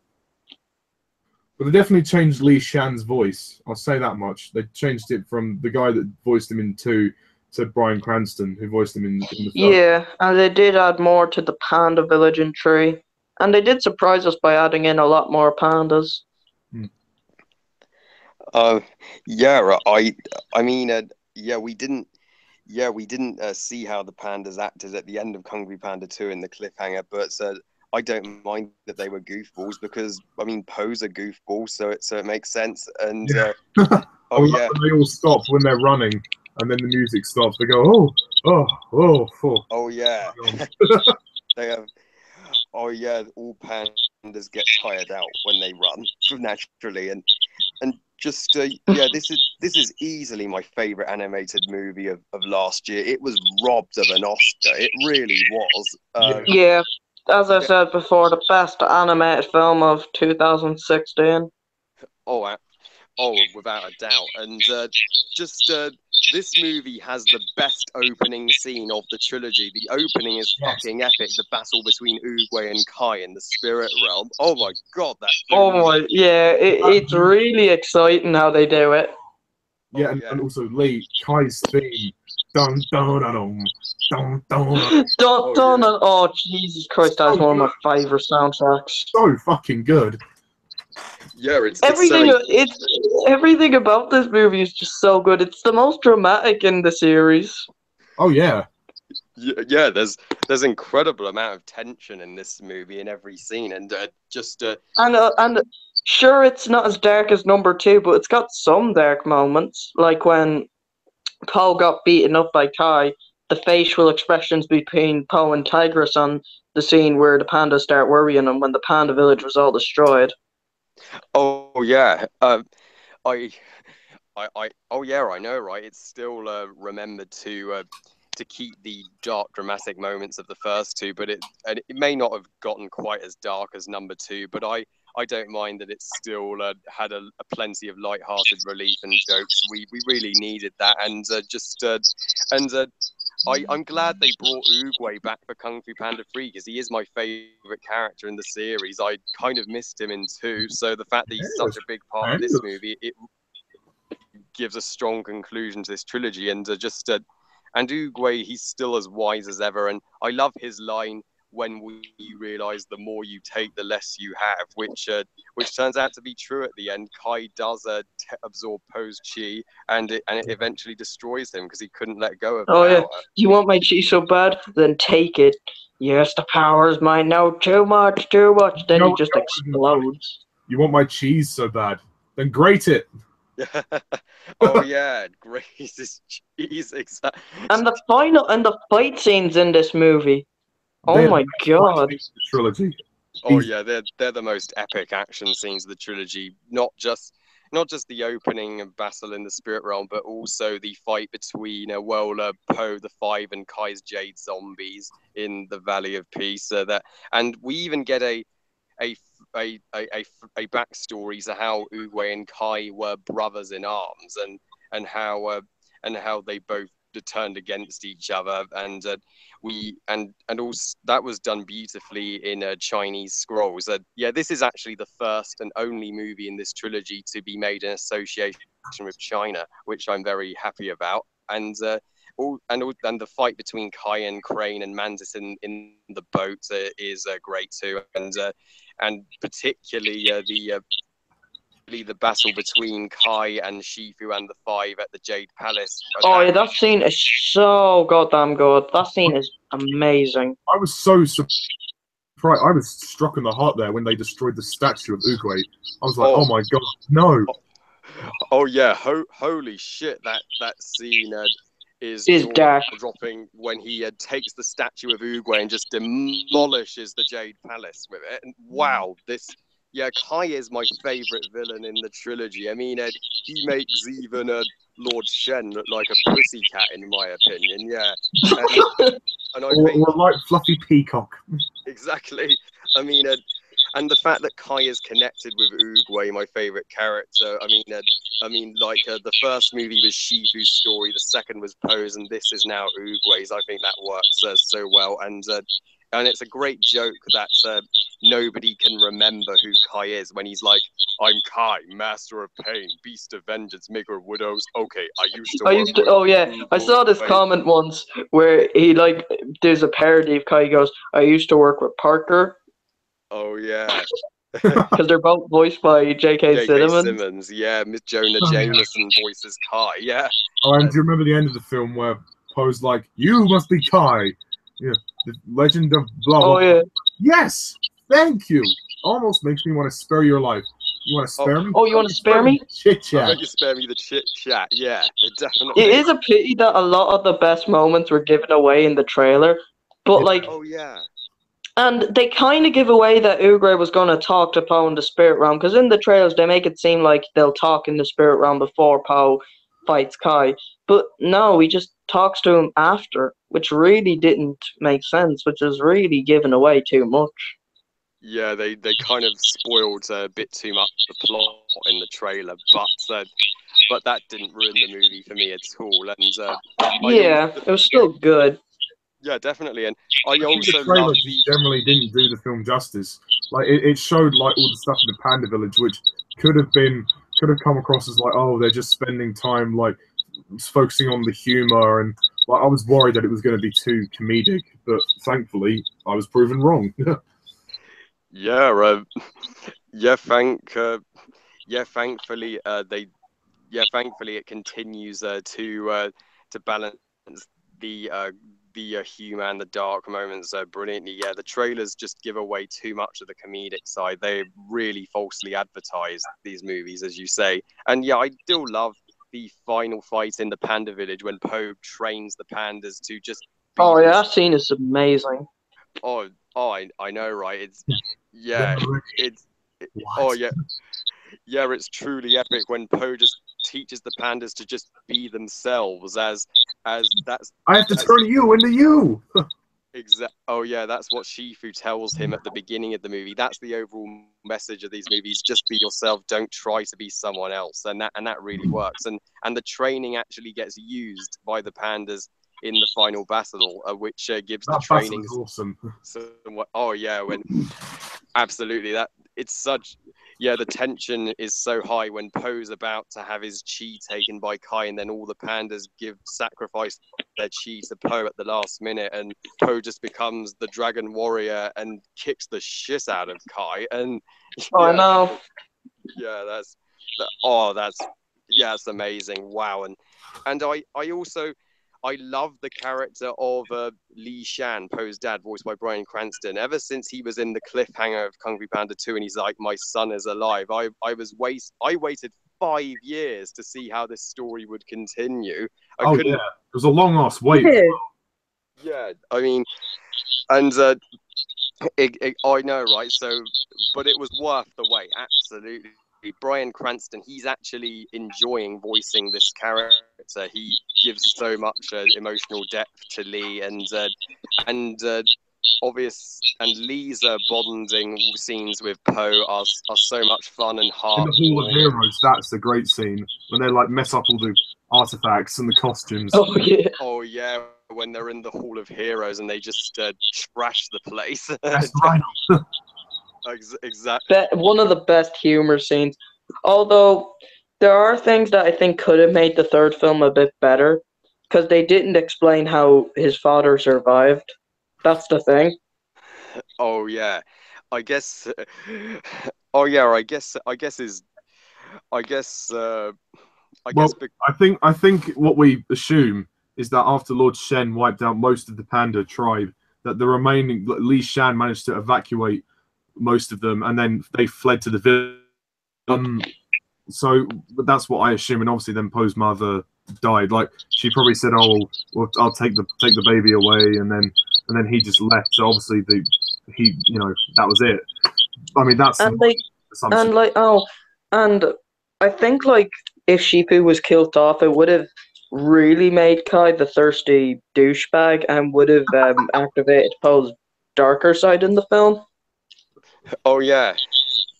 But they definitely changed Li Shan's voice. I'll say that much. They changed it from the guy that voiced him in two to Bryan Cranston, who voiced him in the first. Yeah, and they did add more to the panda village in three, and they did surprise us by adding in a lot more pandas. Hmm. uh yeah, I mean yeah, we didn't see how the pandas acted at the end of Kung Fu Panda 2 in the cliffhanger, but I don't mind that they were goofballs because I mean Poe's a goofball, so it makes sense. And Yeah. I oh love yeah, when they all stop when they're running, and then the music stops. They go, oh, oh, oh, oh. oh yeah, they have. Oh yeah, all pandas get tired out when they run naturally, and just yeah, this is easily my favorite animated movie of last year. It was robbed of an Oscar. It really was. Yeah. Yeah, as I Yeah, said before, the best animated film of 2016. oh, oh, without a doubt. And just this movie has the best opening scene of the trilogy. The opening is Yes. fucking epic. The battle between Oogway and Kai in the spirit realm. Oh my god, that Oh blew me. my, yeah, it's really exciting how they do it. Yeah, Oh yeah. and also Lee Kai's theme. Dun dun dun dun dun dun. Oh yeah. Oh, Jesus Christ, that's So one of good. my favorite soundtracks. So fucking good. Yeah, it's so Everything about this movie is just so good. It's the most dramatic in the series. Oh yeah. yeah, there's incredible amount of tension in this movie in every scene, and just And sure, it's not as dark as number two, but it's got some dark moments, like when Poe got beaten up by Kai. The facial expressions between Poe and Tigress on the scene where the pandas start worrying and when the panda village was all destroyed. oh yeah. I oh yeah, I know, right? It's still remembered to keep the dark dramatic moments of the first two, but it may not have gotten quite as dark as number two, but I don't mind that it's still had a plenty of light-hearted relief and jokes. We really needed that, and and I'm glad they brought Oogway back for Kung Fu Panda 3 because he is my favorite character in the series. I kind of missed him in 2, so the fact that he's such a big part of this movie, it gives a strong conclusion to this trilogy. And and Oogway, he's still as wise as ever, and I love his line when we realize the more you take, the less you have, which turns out to be true at the end. Kai does absorb Poe's chi, and it eventually destroys him because he couldn't let go of Oh yeah, power. you want my cheese so bad? Then take it. Yes, the power is mine. No, too much, too much. Then he just explodes. You want my cheese so bad? Then grate it. Oh yeah, Grace's cheese, exactly. And the fight scenes in this movie. Oh They're the my best god. fight scenes of the trilogy. Oh yeah, they're the most epic action scenes of the trilogy. Not just the opening of battle in the spirit realm, but also the fight between Poe the Five and Kai's Jade zombies in the Valley of Peace. And we even get a a backstory to how Oogway and Kai were brothers in arms, and how they both turned against each other, and also that was done beautifully in Chinese scrolls. Yeah, this is actually the first and only movie in this trilogy to be made in association with China, which I'm very happy about. And and the fight between Kai and Crane and Mantis in the boat is great too, and particularly the battle between Kai and Shifu and the Five at the Jade Palace. Oh yeah, that scene is so goddamn good. That scene is amazing. I was so surprised. I was struck in the heart there when they destroyed the statue of Oogway. I was like, oh my god, no. Oh yeah, holy shit! That scene is dark. dropping when he takes the statue of Oogway and just demolishes the Jade Palace with it. And wow, Kai is my favorite villain in the trilogy. I mean, he makes even Lord Shen look like a pussycat, in my opinion. Yeah, and I think or like Fluffy Peacock. Exactly. I mean, and the fact that Kai is connected with Oogway, my favorite character. I mean, the first movie was Shifu's story, the second was Poe's, and this is now Oogway's. I think that works so well, and it's a great joke that nobody can remember who Kai is when he's like, "I'm Kai, Master of Pain, Beast of Vengeance, Maker of Widows." Okay, I used to. Oh yeah, I saw this comment once where he there's a parody of Kai. He goes, "I used to work with Parker." Oh yeah. Because they're both voiced by J.K. Simmons. Yeah, Miss Jonah Jameson voices Kai. Yeah. Oh, and do you remember the end of the film where Poe's like, "You must be Kai, yeah, the legend of blah blah." Oh yeah. Yes, thank you. Almost makes me want to spare your life. You want to spare me? Oh, you want to spare me? Chit chat. I bet you spare me the chit chat. Yeah, definitely. It is a pity that a lot of the best moments were given away in the trailer, but oh yeah. And they kind of give away that Oogway was going to talk to Poe in the spirit realm, because in the trailers they make it seem like they'll talk in the spirit realm before Poe fights Kai. But no, he just talks to him after, which really didn't make sense, which is really giving away too much. Yeah, they kind of spoiled a bit too much the plot in the trailer, but that didn't ruin the movie for me at all. And it was still good. Yeah, definitely, and I also the trailer love generally didn't do the film justice. Like it showed like all the stuff in the Panda Village, which could have come across as like, oh, they're just spending time like focusing on the humor, and like I was worried that it was going to be too comedic, but thankfully I was proven wrong. Thankfully it continues to balance the humor and the dark moments brilliantly. Yeah, the trailers just give away too much of the comedic side. They really falsely advertise these movies, as you say. And yeah, I still love the final fight in the Panda Village when Poe trains the pandas to just. Oh yeah, that scene is amazing. I know, right? It's it's truly epic when Poe just teaches the pandas to just be themselves as that's. I have to turn you into you. Oh yeah, that's what Shifu tells him at the beginning of the movie. That's the overall message of these movies: just be yourself. Don't try to be someone else, and that really works. And the training actually gets used by the pandas in the final battle, which gives that the training. Awesome. Oh yeah, absolutely that it's such. Yeah, the tension is so high when Poe's about to have his chi taken by Kai, and then all the pandas sacrifice their chi to Poe at the last minute, and Poe just becomes the dragon warrior and kicks the shit out of Kai. And I know. Yeah, that's amazing. Wow, and I love the character of Li Shan, Poe's dad, voiced by Bryan Cranston. Ever since he was in the cliffhanger of Kung Fu Panda 2 and he's like, my son is alive, I waited 5 years to see how this story would continue. Yeah, it was a long-ass wait. Yeah, I mean, and I know, right? So, but it was worth the wait, absolutely. Bryan Cranston, he's actually enjoying voicing this character. He gives so much emotional depth to Lee, and Lee's bonding scenes with Poe are so much fun and heart. In the Hall of Heroes, that's a great scene when they like mess up all artifacts and the costumes. Oh yeah. Oh yeah, when they're in the Hall of Heroes and they just trash the place. That's right. Exactly. One of the best humor scenes. Although there are things that I think could have made the third film a bit better, because they didn't explain how his father survived. That's the thing. Oh yeah, I guess. Oh yeah, I guess is. I guess. I Well, guess. I think what we assume is that after Lord Shen wiped out most of the Panda tribe, that the remaining Li Shan managed to evacuate most of them, and then they fled to the village. So that's what I assume, and obviously then Poe's mother died. Like she probably said, "Oh, well, I'll take the baby away," and then he just left. So obviously that was it. I mean that's And the like assumption. and I think like if Shifu was killed off, it would have really made Kai the thirsty douchebag and would have activated Poe's darker side in the film. Oh yeah,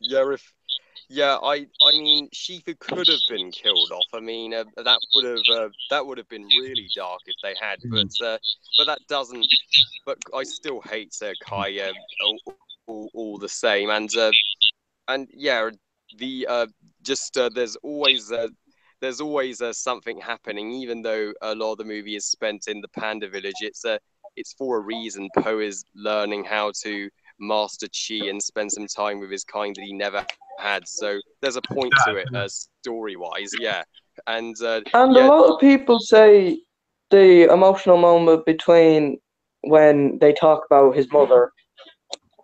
yeah. If yeah, I mean, Shifu could have been killed off. I mean, that would have been really dark if they had. But that doesn't. But I still hate Kai all the same. And yeah, the just there's always something happening, even though a lot of the movie is spent in the Panda Village. It's for a reason. Poe is learning how to master chi and spend some time with his kind that he never had. So there's a point to it, story wise, yeah. And And a yeah, lot of people say the emotional moment between when they talk about his mother,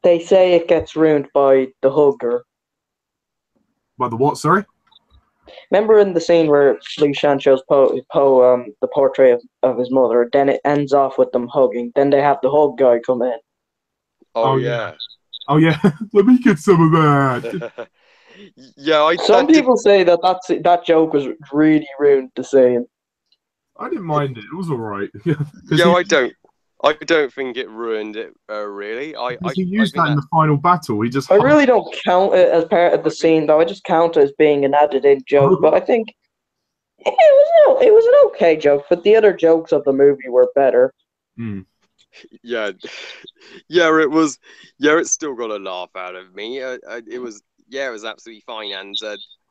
they say it gets ruined by the hugger. By the what? Sorry. Remember in the scene where Li Shan shows Poe the portrait of his mother, then it ends off with them hugging. Then they have the hug guy come in. oh yeah. yeah. Oh yeah. Let me get some of that. Yeah, Some people say that joke was really ruined to scene. I didn't mind it. It was all right. Yeah, I don't think it ruined it really. He used think that in that the final battle. He just I really don't count it as part of the scene, though. I just count it as being an added-in joke. But I think it was an okay joke. But the other jokes of the movie were better. yeah, yeah, it was. Yeah, it still got a laugh out of me. It was. Yeah, it was absolutely fine. And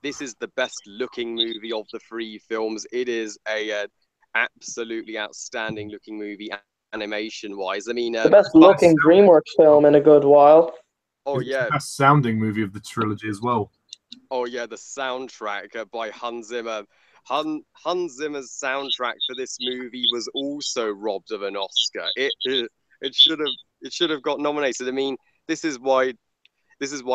this is the best looking movie of the three films. It is a absolutely outstanding looking movie animation wise. I mean, The best looking Dreamworks film in a good while. oh it's yeah, the best sounding movie of the trilogy as well. oh yeah, the soundtrack by Hans Zimmer. Hans Zimmer's soundtrack for this movie was also robbed of an Oscar. It should have got nominated. I mean, this is why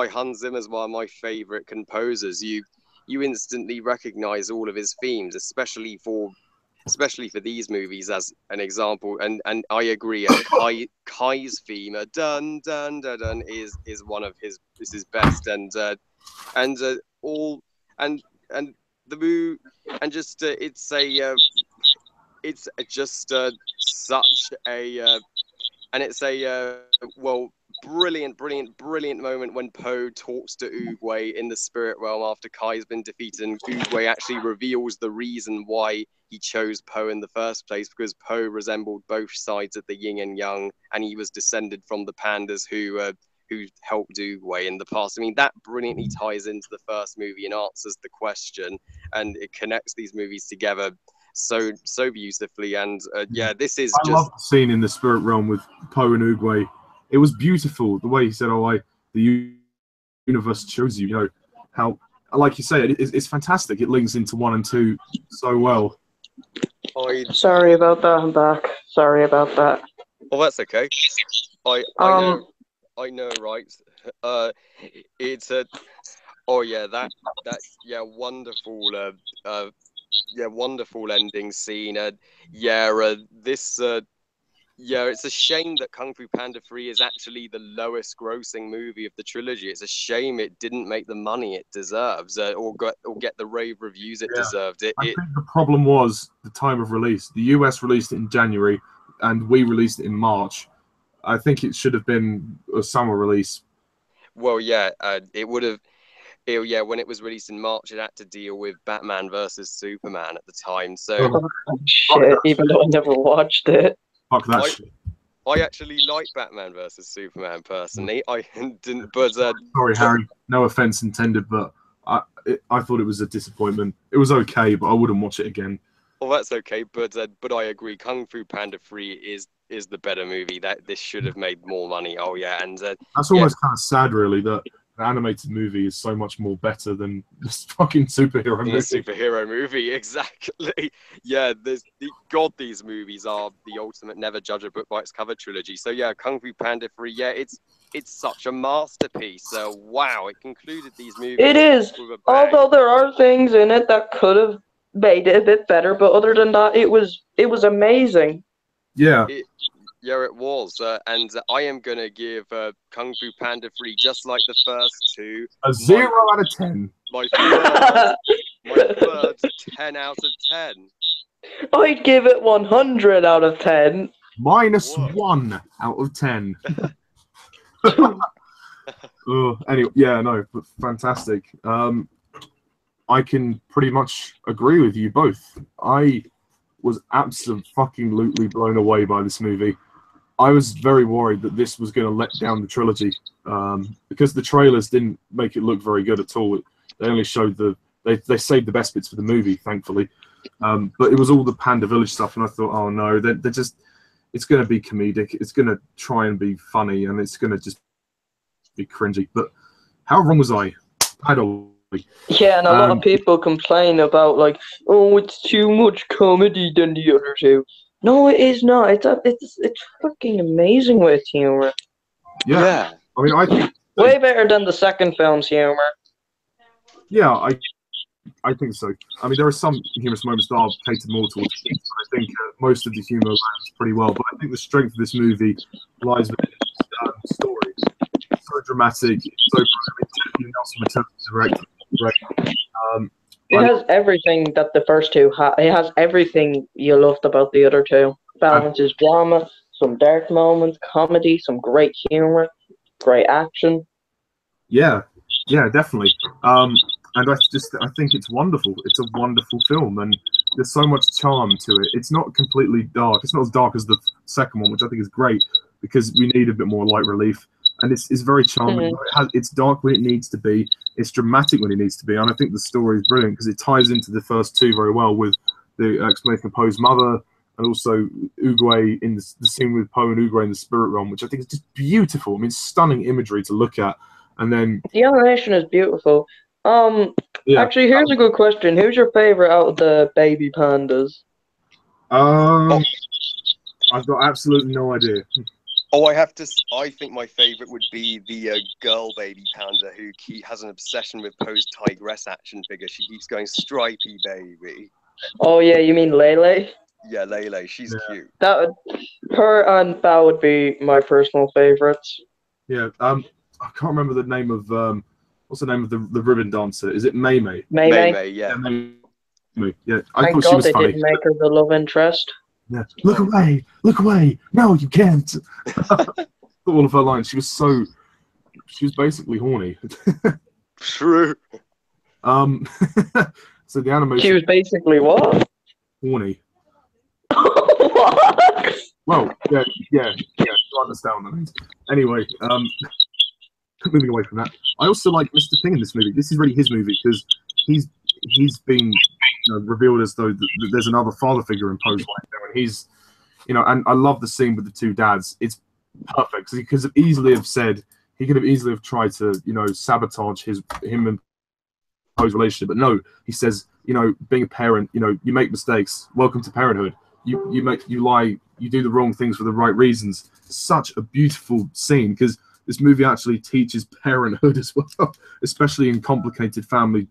Hans Zimmer is one of my favorite composers. You instantly recognize all of his themes, especially for these movies as an example. And I agree. Kai's theme, dun dun dun dun, is one of his best. And all and the movie and just it's just such a and it's a well, brilliant moment when Poe talks to Oogway in the spirit realm after Kai's been defeated, and Oogway actually reveals the reason why he chose Poe in the first place, because Poe resembled both sides of the yin and yang, and he was descended from the pandas who helped Oogway in the past. I mean, that brilliantly ties into the first movie and answers the question, and it connects these movies together so beautifully. And yeah, this is I love the scene in the spirit realm with Poe and Oogway. It was beautiful the way he said, "Oh, the universe chose you." You know how, like you say, it's fantastic. It links into 1 and 2 so well. Sorry about that. I'm back. Sorry about that. Oh, that's okay. I know, right? It's a oh yeah, that yeah, wonderful yeah, wonderful ending scene. This yeah, it's a shame that Kung Fu Panda 3 is actually the lowest grossing movie of the trilogy. It's a shame it didn't make the money it deserves, or get the rave reviews it deserved. I think the problem was the time of release. The US released it in January, and we released it in March. I think it should have been a summer release. Well, yeah, it would have. yeah, when it was released in March, it had to deal with Batman versus Superman at the time. So Oh, shit, even though I never watched it. Fuck that I, shit. I actually like Batman versus Superman personally. I didn't, but Sorry, Harry. No offense intended, but I thought it was a disappointment. It was okay, but I wouldn't watch it again. well, that's okay. But I agree. Kung Fu Panda 3 is the better movie. That this should have made more money. Oh yeah, and That's yeah, almost kind of sad, really, that an animated movie is so much more better than this fucking superhero than a movie. superhero movie. Exactly. Yeah, God, these movies are the ultimate never judge a book by its cover trilogy. So yeah, Kung Fu Panda 3, yeah, it's such a masterpiece. Wow, it concluded these movies It is. with a bang. Although there are things in it that could have made it a bit better, but other than that, it was amazing. Yeah. Yeah, it was. And I am going to give Kung Fu Panda 3, just like the first two, A 0 out of 10. my third 10 out of 10. I'd give it 100 out of 10. Minus Whoa. 1 out of 10. Anyway, yeah, no, but fantastic. I can pretty much agree with you both. I was absolutely blown away by this movie. I was very worried that this was going to let down the trilogy because the trailers didn't make it look very good at all. They only showed they saved the best bits for the movie, thankfully. But it was all the Panda Village stuff, and I thought, oh no, they're just, it's going to be comedic. It's going to try and be funny, and it's going to just be cringy. But how wrong was I? Yeah, and a lot of people complain about, like, oh, it's too much comedy than the other two. No, it is not. It's fucking amazing with humor. Yeah. I mean, I think way better than the second film's humor. Yeah, I think so. I mean, there are some humorous moments that are catered more towards kids, but I think most of the humor lands pretty well. But I think the strength of this movie lies with its story. It's so dramatic, so it has everything that the first two had. It has everything you loved about the other two. Balances drama, some dark moments, comedy, some great humor, great action. Yeah, definitely. And I think it's wonderful. It's a wonderful film, and there's so much charm to it. It's not completely dark. It's not as dark as the second one, which I think is great because we need a bit more light relief. And it's very charming. It's dark when it needs to be. It's dramatic when it needs to be. And I think the story is brilliant because it ties into the first two very well with the explanation of Poe's mother and also Oogway in the scene with Poe and Oogway in the spirit realm, which I think is just beautiful. I mean, stunning imagery to look at. And then the animation is beautiful. Actually, here's a good question. Who's your favorite out of the baby pandas? I've got absolutely no idea. Oh, I think my favorite would be the girl baby panda who has an obsession with Poe's tigress action figure. She keeps going, stripy baby. Oh yeah, you mean Lele? Yeah, Lele. She's cute. Her and Bao would be my personal favorites. Yeah. I can't remember the name of what's the name of the ribbon dancer? Is it Mei Mei? Mei Mei. Yeah. Yeah. I Thank thought God she was they funny. didn't make her the love interest. Yeah. Look away! Look away! No, you can't. All of her lines. She was basically horny. True. So the animation. She was basically what? Horny. What? Well, yeah. I understand what that means. Anyway, moving away from that, I also like Mr. Ping in this movie. This is really his movie because he's been revealed as though there's another father figure in Poe's life there, and he's, and I love the scene with the two dads. It's perfect because he could have easily tried to, sabotage him and Poe's relationship, but no, he says, being a parent, you make mistakes. Welcome to parenthood. You lie, you do the wrong things for the right reasons. Such a beautiful scene because this movie actually teaches parenthood as well, especially in complicated family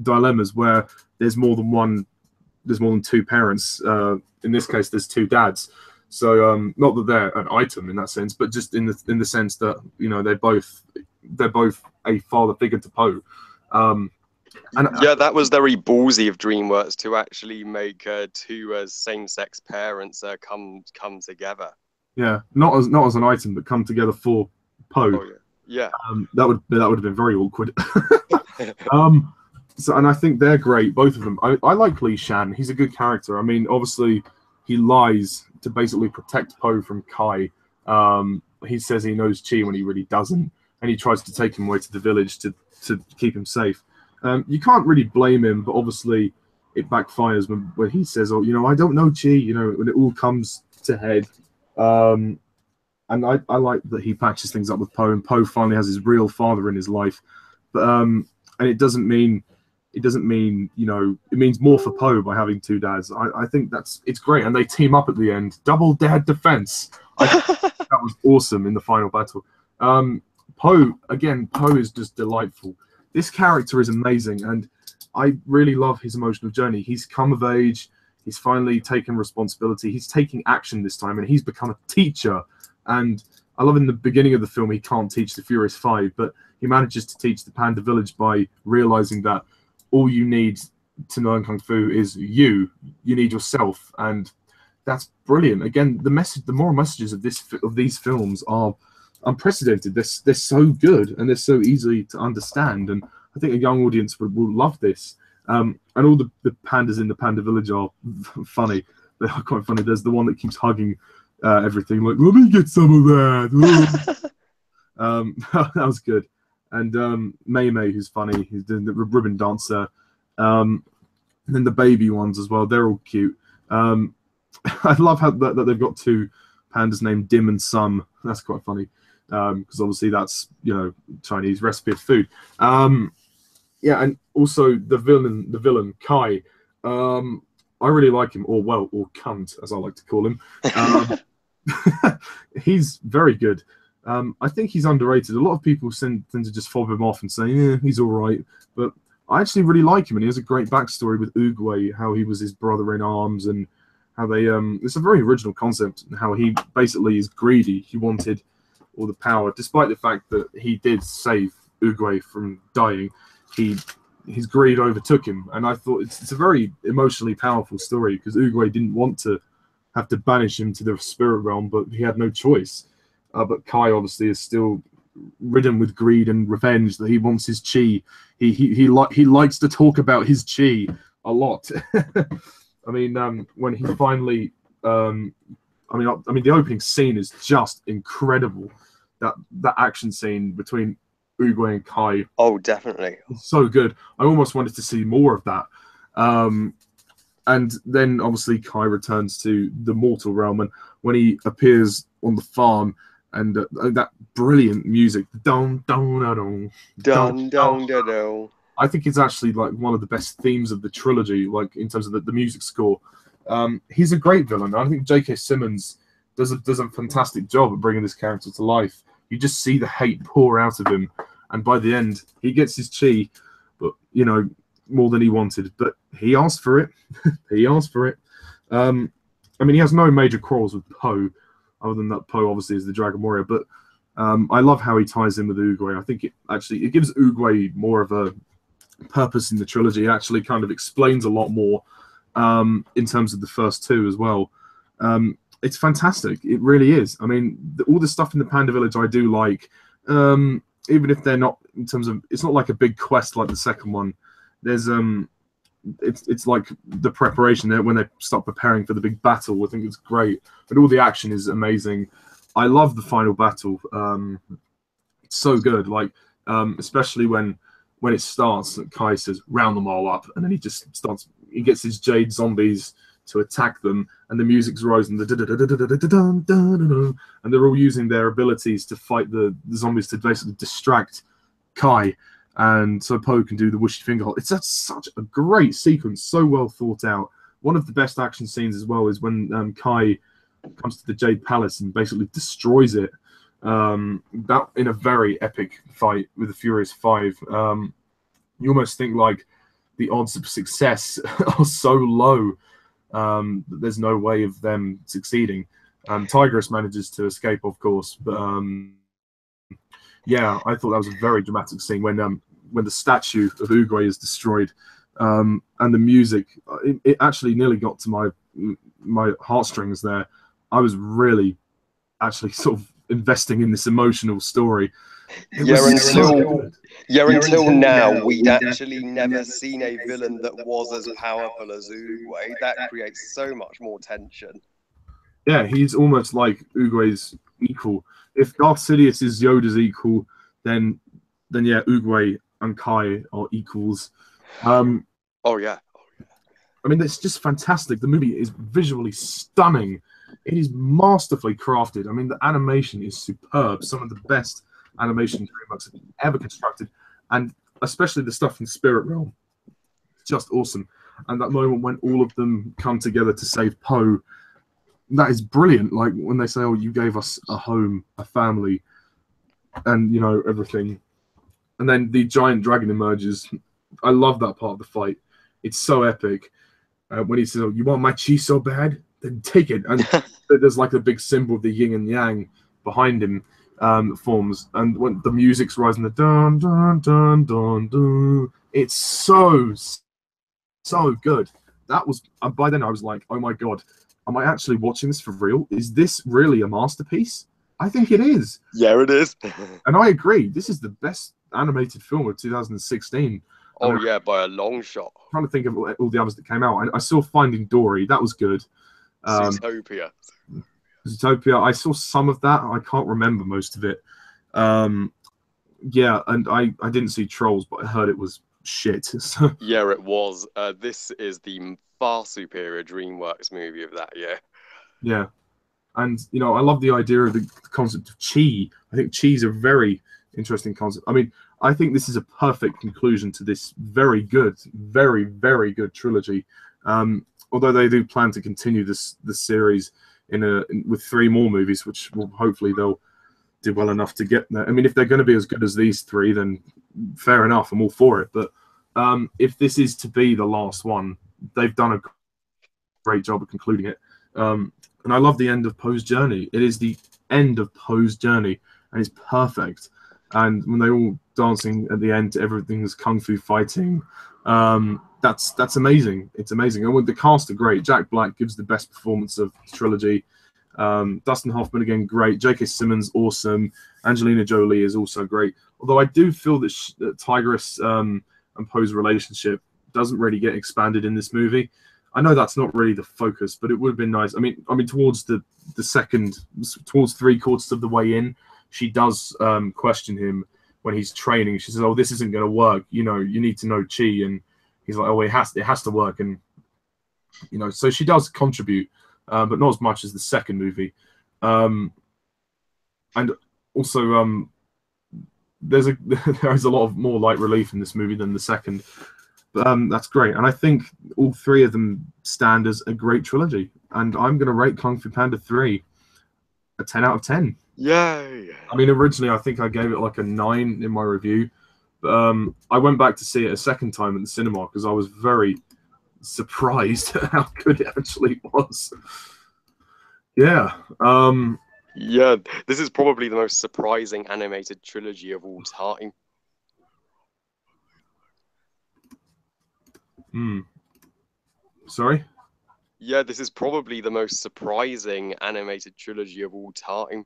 dilemmas where there's more than two parents. In this case, there's two dads. So not that they're an item in that sense, but just in the sense that they're both a father figure to Poe. That was very ballsy of DreamWorks to actually make two same-sex parents come together. Yeah, not as an item, but come together for Poe. Oh, yeah. That would have been very awkward. So, and I think they're great, both of them. I like Li Shan. He's a good character. I mean, obviously, he lies to basically protect Po from Kai. He says he knows Chi when he really doesn't, and he tries to take him away to the village to keep him safe. You can't really blame him, but obviously it backfires when he says, "Oh, I don't know Chi." When it all comes to head. And I like that he patches things up with Po, and Po finally has his real father in his life. But and it doesn't mean it means more for Po by having two dads. I think it's great, and they team up at the end. Double dad defense. That was awesome in the final battle. Po is just delightful. This character is amazing, and I really love his emotional journey. He's come of age. He's finally taken responsibility. He's taking action this time, and he's become a teacher. And I love in the beginning of the film, he can't teach the Furious Five, but he manages to teach the Panda Village by realizing that all you need to learn Kung Fu is you. You need yourself, and that's brilliant. Again, the moral messages of these films are unprecedented. They're so good, and they're so easy to understand. And I think a young audience will love this. And all the pandas in the Panda Village are funny. They are quite funny. There's the one that keeps hugging everything, like, let me get some of that. That was good. And Mei Mei, who's funny, who's doing the ribbon dancer. And then the baby ones as well. They're all cute. I love how that they've got two pandas named Dim and Sum. That's quite funny. Because obviously that's Chinese recipe of food. Yeah, and also the villain Kai. I really like him, or cunt, as I like to call him. He's very good. I think he's underrated. A lot of people tend to just fob him off and say, yeah, he's all right. But I actually really like him, and he has a great backstory with Oogway, how he was his brother in arms, and how they it's a very original concept, how he basically is greedy. He wanted all the power, despite the fact that he did save Oogway from dying. His greed overtook him, and I thought it's a very emotionally powerful story, because Oogway didn't want to have to banish him to the spirit realm, but he had no choice. But Kai obviously is still ridden with greed and revenge, that he wants his chi. He likes to talk about his chi a lot. I mean, when he finally, I mean, the opening scene is just incredible. That action scene between Oogway and Kai. Oh, definitely. So good. I almost wanted to see more of that. And then obviously Kai returns to the mortal realm, and when he appears on the farm, and that brilliant music, dun dun dun dun dun dun. I think it's actually like one of the best themes of the trilogy, like in terms of the music score. He's a great villain. I think J.K. Simmons does a fantastic job at bringing this character to life. You just see the hate pour out of him, and by the end, he gets his chi, but more than he wanted. But he asked for it. He asked for it. I mean, he has no major quarrels with Po, other than that Po obviously is the Dragon Warrior. But I love how he ties in with Oogway. I think it gives Oogway more of a purpose in the trilogy. It actually kind of explains a lot more in terms of the first two as well. It's fantastic. It really is. I mean, all the stuff in the Panda Village I do like, even if they're not in terms of, it's not like a big quest like the second one. There's it's like the preparation there when they start preparing for the big battle. I think it's great, but all the action is amazing. I love the final battle. It's so good. Like especially when it starts, Kai says round them all up, and then he just starts. He gets his jade zombies to attack them, and the music's rising, and they're all using their abilities to fight the zombies to basically distract Kai, and so Po can do the whooshy finger hold. It's such a great sequence, so well thought out. One of the best action scenes as well is when Kai comes to the Jade Palace and basically destroys it. That in a very epic fight with the Furious Five. You almost think like the odds of success are so low. There's no way of them succeeding. Tigress manages to escape, of course, but yeah, I thought that was a very dramatic scene when the statue of Oogway is destroyed, and the music. It actually nearly got to my heartstrings there. I was really actually sort of investing in this emotional story. It Yeah, was so until good. until now, we'd actually never seen a villain that was as powerful as Oogway. That creates so much more tension. Yeah, he's almost like Oogway's equal. If Darth Sidious is Yoda's equal, then yeah, Oogway and Kai are equals. Oh yeah. I mean, it's just fantastic. The movie is visually stunning. It is masterfully crafted. I mean, the animation is superb. Some of the best animation DreamWorks have ever constructed, and especially the stuff in Spirit Realm. It's just awesome. And that moment when all of them come together to save Poe, that is brilliant. Like when they say, "Oh, you gave us a home, a family, and you know everything," and then the giant dragon emerges. I love that part of the fight. It's so epic. When he says, "Oh, you want my chi so bad? Then take it." And there's like a big symbol of the yin and yang behind him forms, and when the music's rising, the dun dun dun dun dun, it's so good. That was by then I was like, "Oh my god, am I actually watching this for real? Is this really a masterpiece?" I think it is. Yeah, it is. And I agree. This is the best animated film of 2016. Oh yeah, by a long shot. I'm trying to think of all the others that came out. I saw Finding Dory. That was good. Zootopia. Zootopia. I saw some of that. I can't remember most of it. Yeah, and I didn't see Trolls, but I heard it was shit. Yeah, it was. This is the far superior DreamWorks movie of that year. Yeah. And, you know, I love the idea of the concept of chi. I think chi is a very interesting concept. I mean, I think this is a perfect conclusion to this very good trilogy. Although they do plan to continue this series with 3 more movies, which will hopefully they'll do well enough to get there. I mean, if they're going to be as good as these 3, then fair enough. I'm all for it. But if this is to be the last one, they've done a great job of concluding it. And I love the end of Poe's journey. It is the end of Poe's journey, and it's perfect. And when they're all dancing at the end, everything's kung fu fighting. That's amazing. It's amazing. And the cast are great. Jack Black gives the best performance of the trilogy. Dustin Hoffman again, great. J.K. Simmons, awesome. Angelina Jolie is also great. Although I do feel that Tigress and Poe's relationship doesn't really get expanded in this movie. I know that's not really the focus, but it would have been nice. I mean, towards towards 3/4 of the way in, she does question him when he's training. She says, "Oh, this isn't going to work. You know, you need to know chi," and he's like, "Oh, it has to work." And you know, so she does contribute, but not as much as the second movie. And also, there's a lot of more light relief in this movie than the second. That's great, and I think all 3 of them stand as a great trilogy. And I'm going to rate Kung Fu Panda 3 a 10 out of 10. Yay! I mean, originally I think I gave it like a 9 in my review, but I went back to see it a second time in the cinema because I was very surprised at how good it actually was. Yeah. Yeah, this is probably the most surprising animated trilogy of all time. Sorry? Yeah, this is probably the most surprising animated trilogy of all time.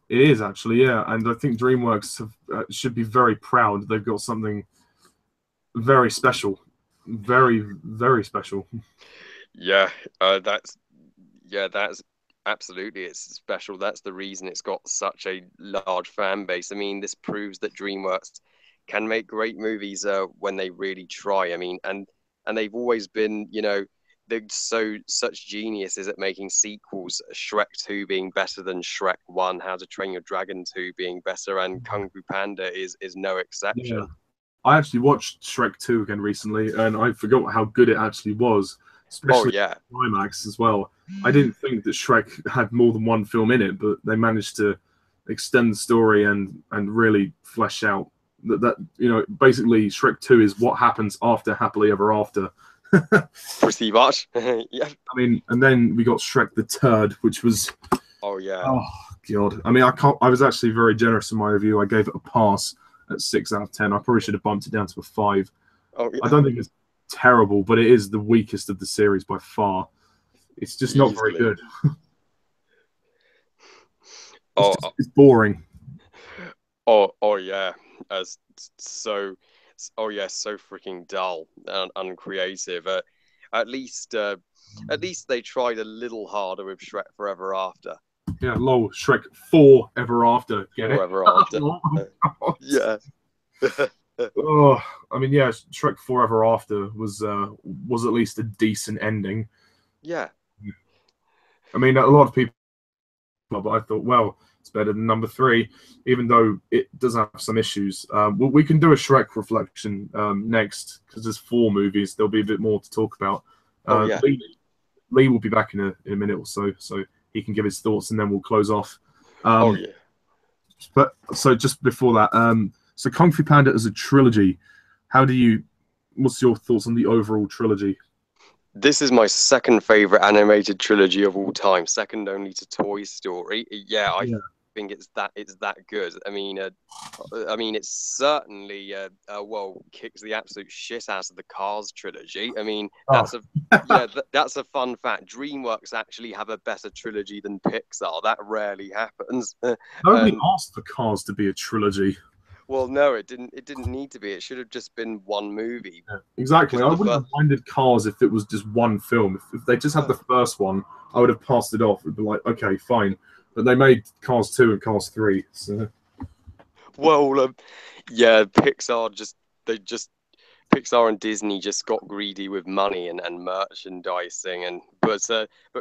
It is actually, yeah. And I think DreamWorks should be very proud. They've got something very special. Very, very special. Yeah, that's absolutely, it's special. That's the reason it's got such a large fan base. I mean, this proves that DreamWorks can make great movies when they really try. I mean, and they've always been, you know, they're such geniuses at making sequels. Shrek 2 being better than Shrek 1, How to Train Your Dragon 2 being better, and Kung Fu Panda is no exception. Yeah. I actually watched Shrek 2 again recently, and I forgot how good it actually was, especially climax as well. I didn't think that Shrek had more than 1 film in it, but they managed to extend the story and really flesh out that you know, basically Shrek 2 is what happens after Happily Ever After. Pretty much. Yeah. I mean, and then we got Shrek the Turd, which was oh god. I mean, I was actually very generous in my review. I gave it a pass at 6 out of 10. I probably should have bumped it down to a 5. Oh, yeah. I don't think it's terrible, but it is the weakest of the series by far. It's just not very good. It's boring. Oh yeah, as so, oh yeah, so freaking dull and uncreative. At least, uh, at least they tried a little harder with Shrek Forever After. Yeah, lol, Shrek 4 Ever After. Get it? Forever After. Yeah. Oh, I mean, yeah, Shrek 4 Ever After was at least a decent ending. Yeah. I mean, a lot of people, but I thought, well, it's better than number 3, even though it does have some issues. We can do a Shrek reflection next because there's 4 movies. There'll be a bit more to talk about. Yeah. Lee will be back in a minute or so he can give his thoughts, and then we'll close off. Yeah. But so just before that, so Kung Fu Panda as a trilogy, what's your thoughts on the overall trilogy? This is my second favorite animated trilogy of all time, second only to Toy Story. Yeah, I think it's that good. I mean, it's certainly well, kicks the absolute shit out of the Cars trilogy. I mean, that's a fun fact. DreamWorks actually have a better trilogy than Pixar. That rarely happens. Nobody asked for Cars to be a trilogy. Well, no, it didn't. It didn't need to be. It should have just been one movie. Yeah, exactly. I wouldn't have minded Cars if it was just one film. If they just had the first one, I would have passed it off. It'd be like, okay, fine. But they made Cars 2 and Cars 3. So. Well, yeah, Pixar and Disney just got greedy with money and merchandising, but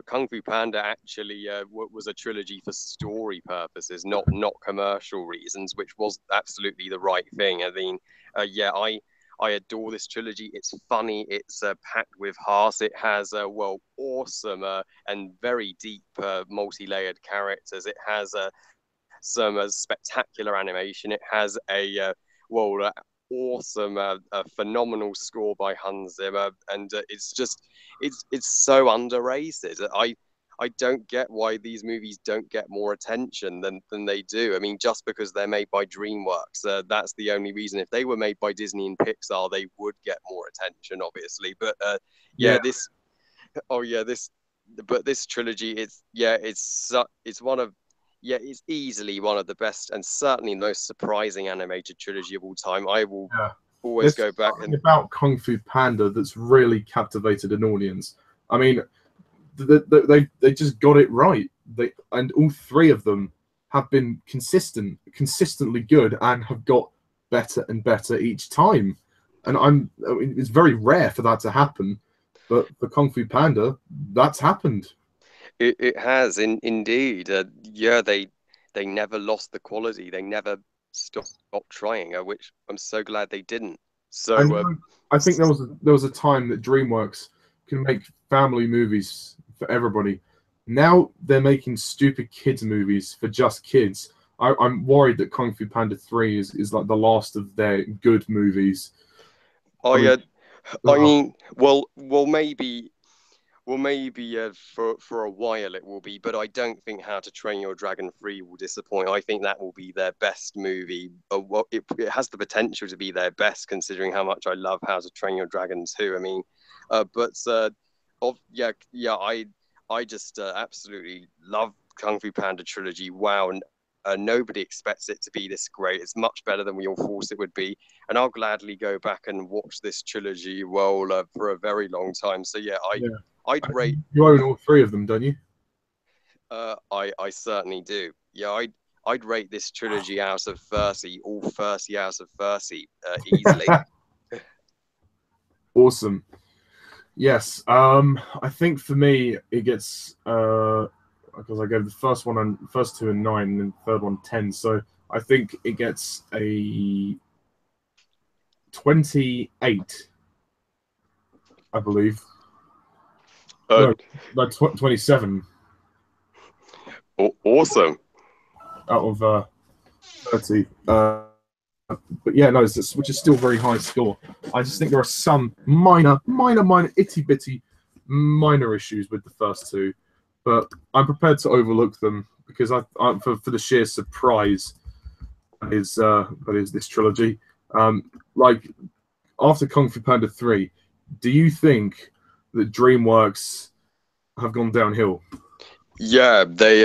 Kung Fu Panda actually was a trilogy for story purposes, not commercial reasons, which was absolutely the right thing. I mean, I adore this trilogy. It's funny. It's packed with heart. It has awesome and very deep multi-layered characters. It has some spectacular animation. It has awesome, a phenomenal score by Hans Zimmer, and it's so underrated. I don't get why these movies don't get more attention than they do. I mean, just because they're made by DreamWorks, that's the only reason. If they were made by Disney and Pixar, they would get more attention, obviously. But this trilogy, it's easily one of the best and certainly the most surprising animated trilogy of all time. I will always go back and about Kung Fu Panda that's really captivated an audience. I mean, they just got it right. And all 3 of them have been consistently good, and have got better and better each time. And I mean, it's very rare for that to happen, but for Kung Fu Panda, that's happened. It has indeed. They never lost the quality. They never stopped trying, which I'm so glad they didn't. So I think there was a time that DreamWorks can make family movies for everybody. Now they're making stupid kids movies for just kids. I'm worried that Kung Fu Panda 3 is like the last of their good movies. I mean, maybe for a while it will be, but I don't think How to Train Your Dragon 3 will disappoint. I think that will be their best movie. It has the potential to be their best, considering how much I love How to Train Your Dragon 2. I mean, I just absolutely love Kung Fu Panda trilogy. Wow, and nobody expects it to be this great. It's much better than we all thought it would be, and I'll gladly go back and watch this trilogy for a very long time. So I'd rate. You own all 3 of them, don't you? I certainly do. Yeah, I'd rate this trilogy out of 30, all 30 out of 30, easily. Awesome. Yes. I think for me it gets because I gave the first 2 and 9, and then the third one 10. So I think it gets a 28, I believe. No, 27. Awesome. Out of 30. But yeah, no, which is still a very high score. I just think there are some minor, itty bitty, minor issues with the first 2, but I'm prepared to overlook them because for the sheer surprise that is this trilogy. Like after Kung Fu Panda 3, do you think that DreamWorks have gone downhill? Yeah, they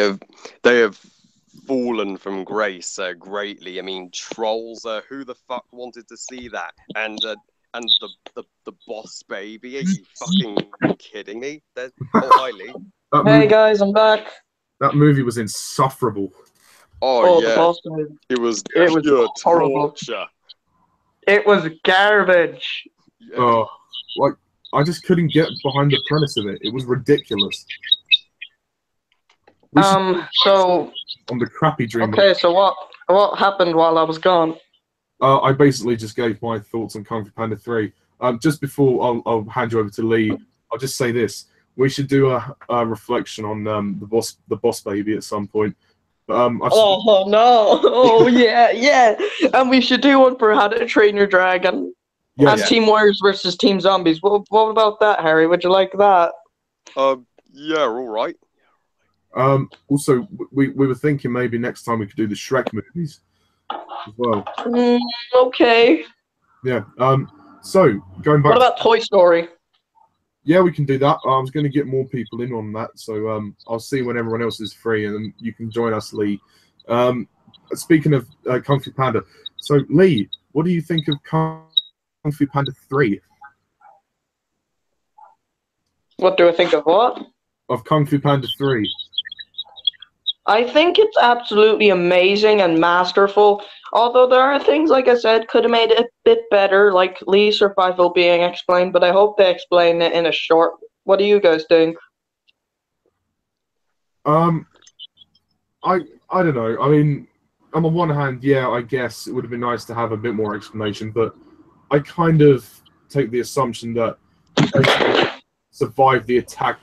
have fallen from grace greatly. I mean, Trolls. Who the fuck wanted to see that? And the boss baby. Are you fucking kidding me? Oh, hi, Lee. Hey guys, I'm back. That movie was insufferable. Oh The yeah, boss baby. it was pure horrible. Torture. It was garbage. Yeah. Oh, like I just couldn't get behind the premise of it. It was ridiculous. So on the crappy Dreamworks. okay, so what happened while I was gone? I basically just gave my thoughts on Kung Fu Panda 3. Just before I'll hand you over to Lee, I'll just say this: we should do a reflection on the boss baby at some point. Oh no! Oh yeah. And we should do one for How to Train Your Dragon. Yes. And Team Warriors versus Team Zombies. What about that, Harry? Would you like that? Yeah, all right. Also, we were thinking maybe next time we could do the Shrek movies as well. Okay. Yeah. So going back. What about Toy Story? Yeah, we can do that. I was going to get more people in on that, so I'll see when everyone else is free, and then you can join us, Lee. Speaking of Kung Fu Panda, so Lee, what do you think of Kung Fu Panda 3? What do I think of what? Of Kung Fu Panda 3. I think it's absolutely amazing and masterful. Although there are things, like I said, could have made it a bit better, like Lee's survival being explained, but I hope they explain it in a short. What do you guys think? I don't know. I mean, on the one hand, yeah, I guess it would have been nice to have a bit more explanation, but I kind of take the assumption that he survived the attack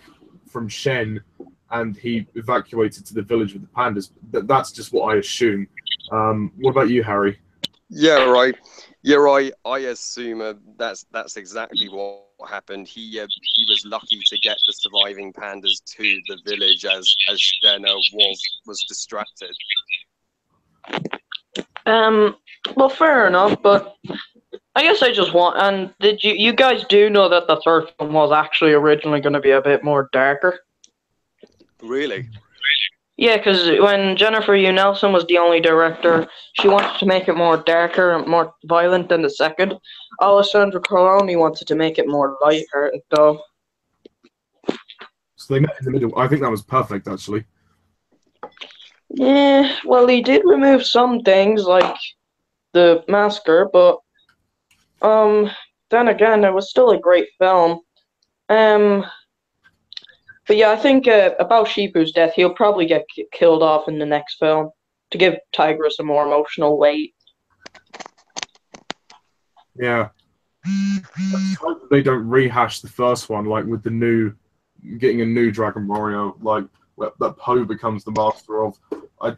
from Shen and he evacuated to the village with the pandas. That's just what I assume. What about you, Harry? Yeah, right. Yeah, right. I assume that's exactly what happened. He was lucky to get the surviving pandas to the village as Shen was distracted. Well, fair enough, but I guess I just want. And did you guys do know that the third film was actually originally going to be a bit more darker? Really? Yeah, because when Jennifer Hugh Nelson was the only director, she wanted to make it more darker and more violent than the second. Alessandro Coloni wanted to make it more lighthearted, though. So they met in the middle. I think that was perfect, actually. Yeah, well, he did remove some things like the massacre, but then again, it was still a great film. But yeah, I think about Shipu's death, he'll probably get killed off in the next film to give Tigress a more emotional weight. Yeah. Let's hope they don't rehash the first one, like with getting a new Dragon Warrior, like that Poe becomes the master of. I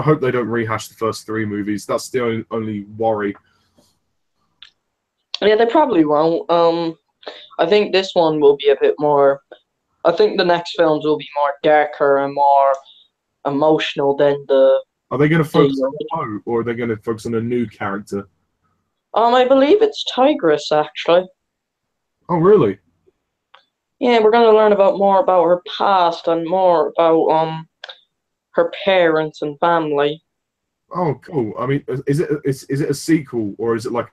hope they don't rehash the first 3 movies. That's the only worry. Yeah, they probably won't. I think this one will be a bit more. I think the next films will be more darker and more emotional than the. Are they going to focus on Poe, or are they going to focus on a new character? I believe it's Tigress, actually. Oh, really? Yeah, we're going to learn more about her past and more about her parents and family. Oh, cool. I mean, is it a sequel, or is it like?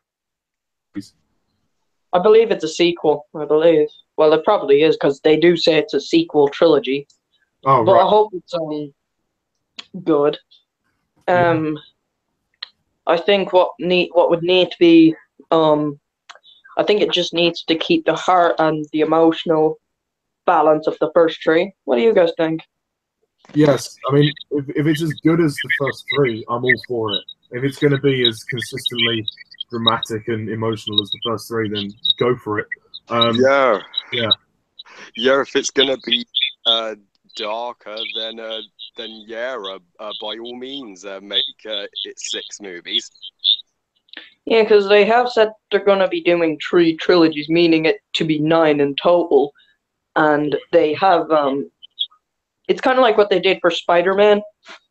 I believe it's a sequel. I believe. Well, it probably is because they do say it's a sequel trilogy. Oh, but right. I hope it's good. Yeah. I think what would need to be I think it just needs to keep the heart and the emotional balance of the first 3. What do you guys think? Yes, I mean, if it's as good as the first 3, I'm all for it. If it's going to be as consistently dramatic and emotional as the first 3, then go for it. Yeah. If it's gonna be darker, then by all means, make it 6 movies. Yeah, because they have said they're going to be doing 3 trilogies, meaning it to be 9 in total, and they have it's kind of like what they did for Spider-Man,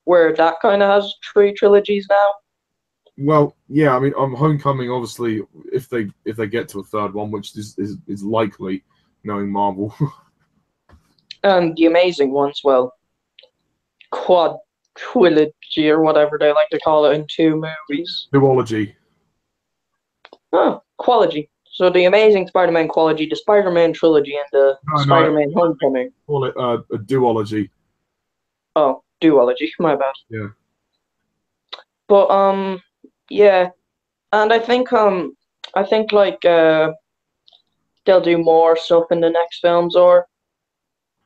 where that kind of has 3 trilogies now. Well, yeah, I mean, Homecoming, obviously, if they get to a third one, which is likely, knowing Marvel. And the Amazing Ones, well, trilogy or whatever they like to call it in 2 movies. Duology. Oh, qualogy. So the Amazing Spider-Man qualogy, the Spider-Man trilogy, and the No, Spider-Man Homecoming. call it a duology. Oh, duology. My bad. Yeah. But yeah, and I think like they'll do more stuff in the next films, or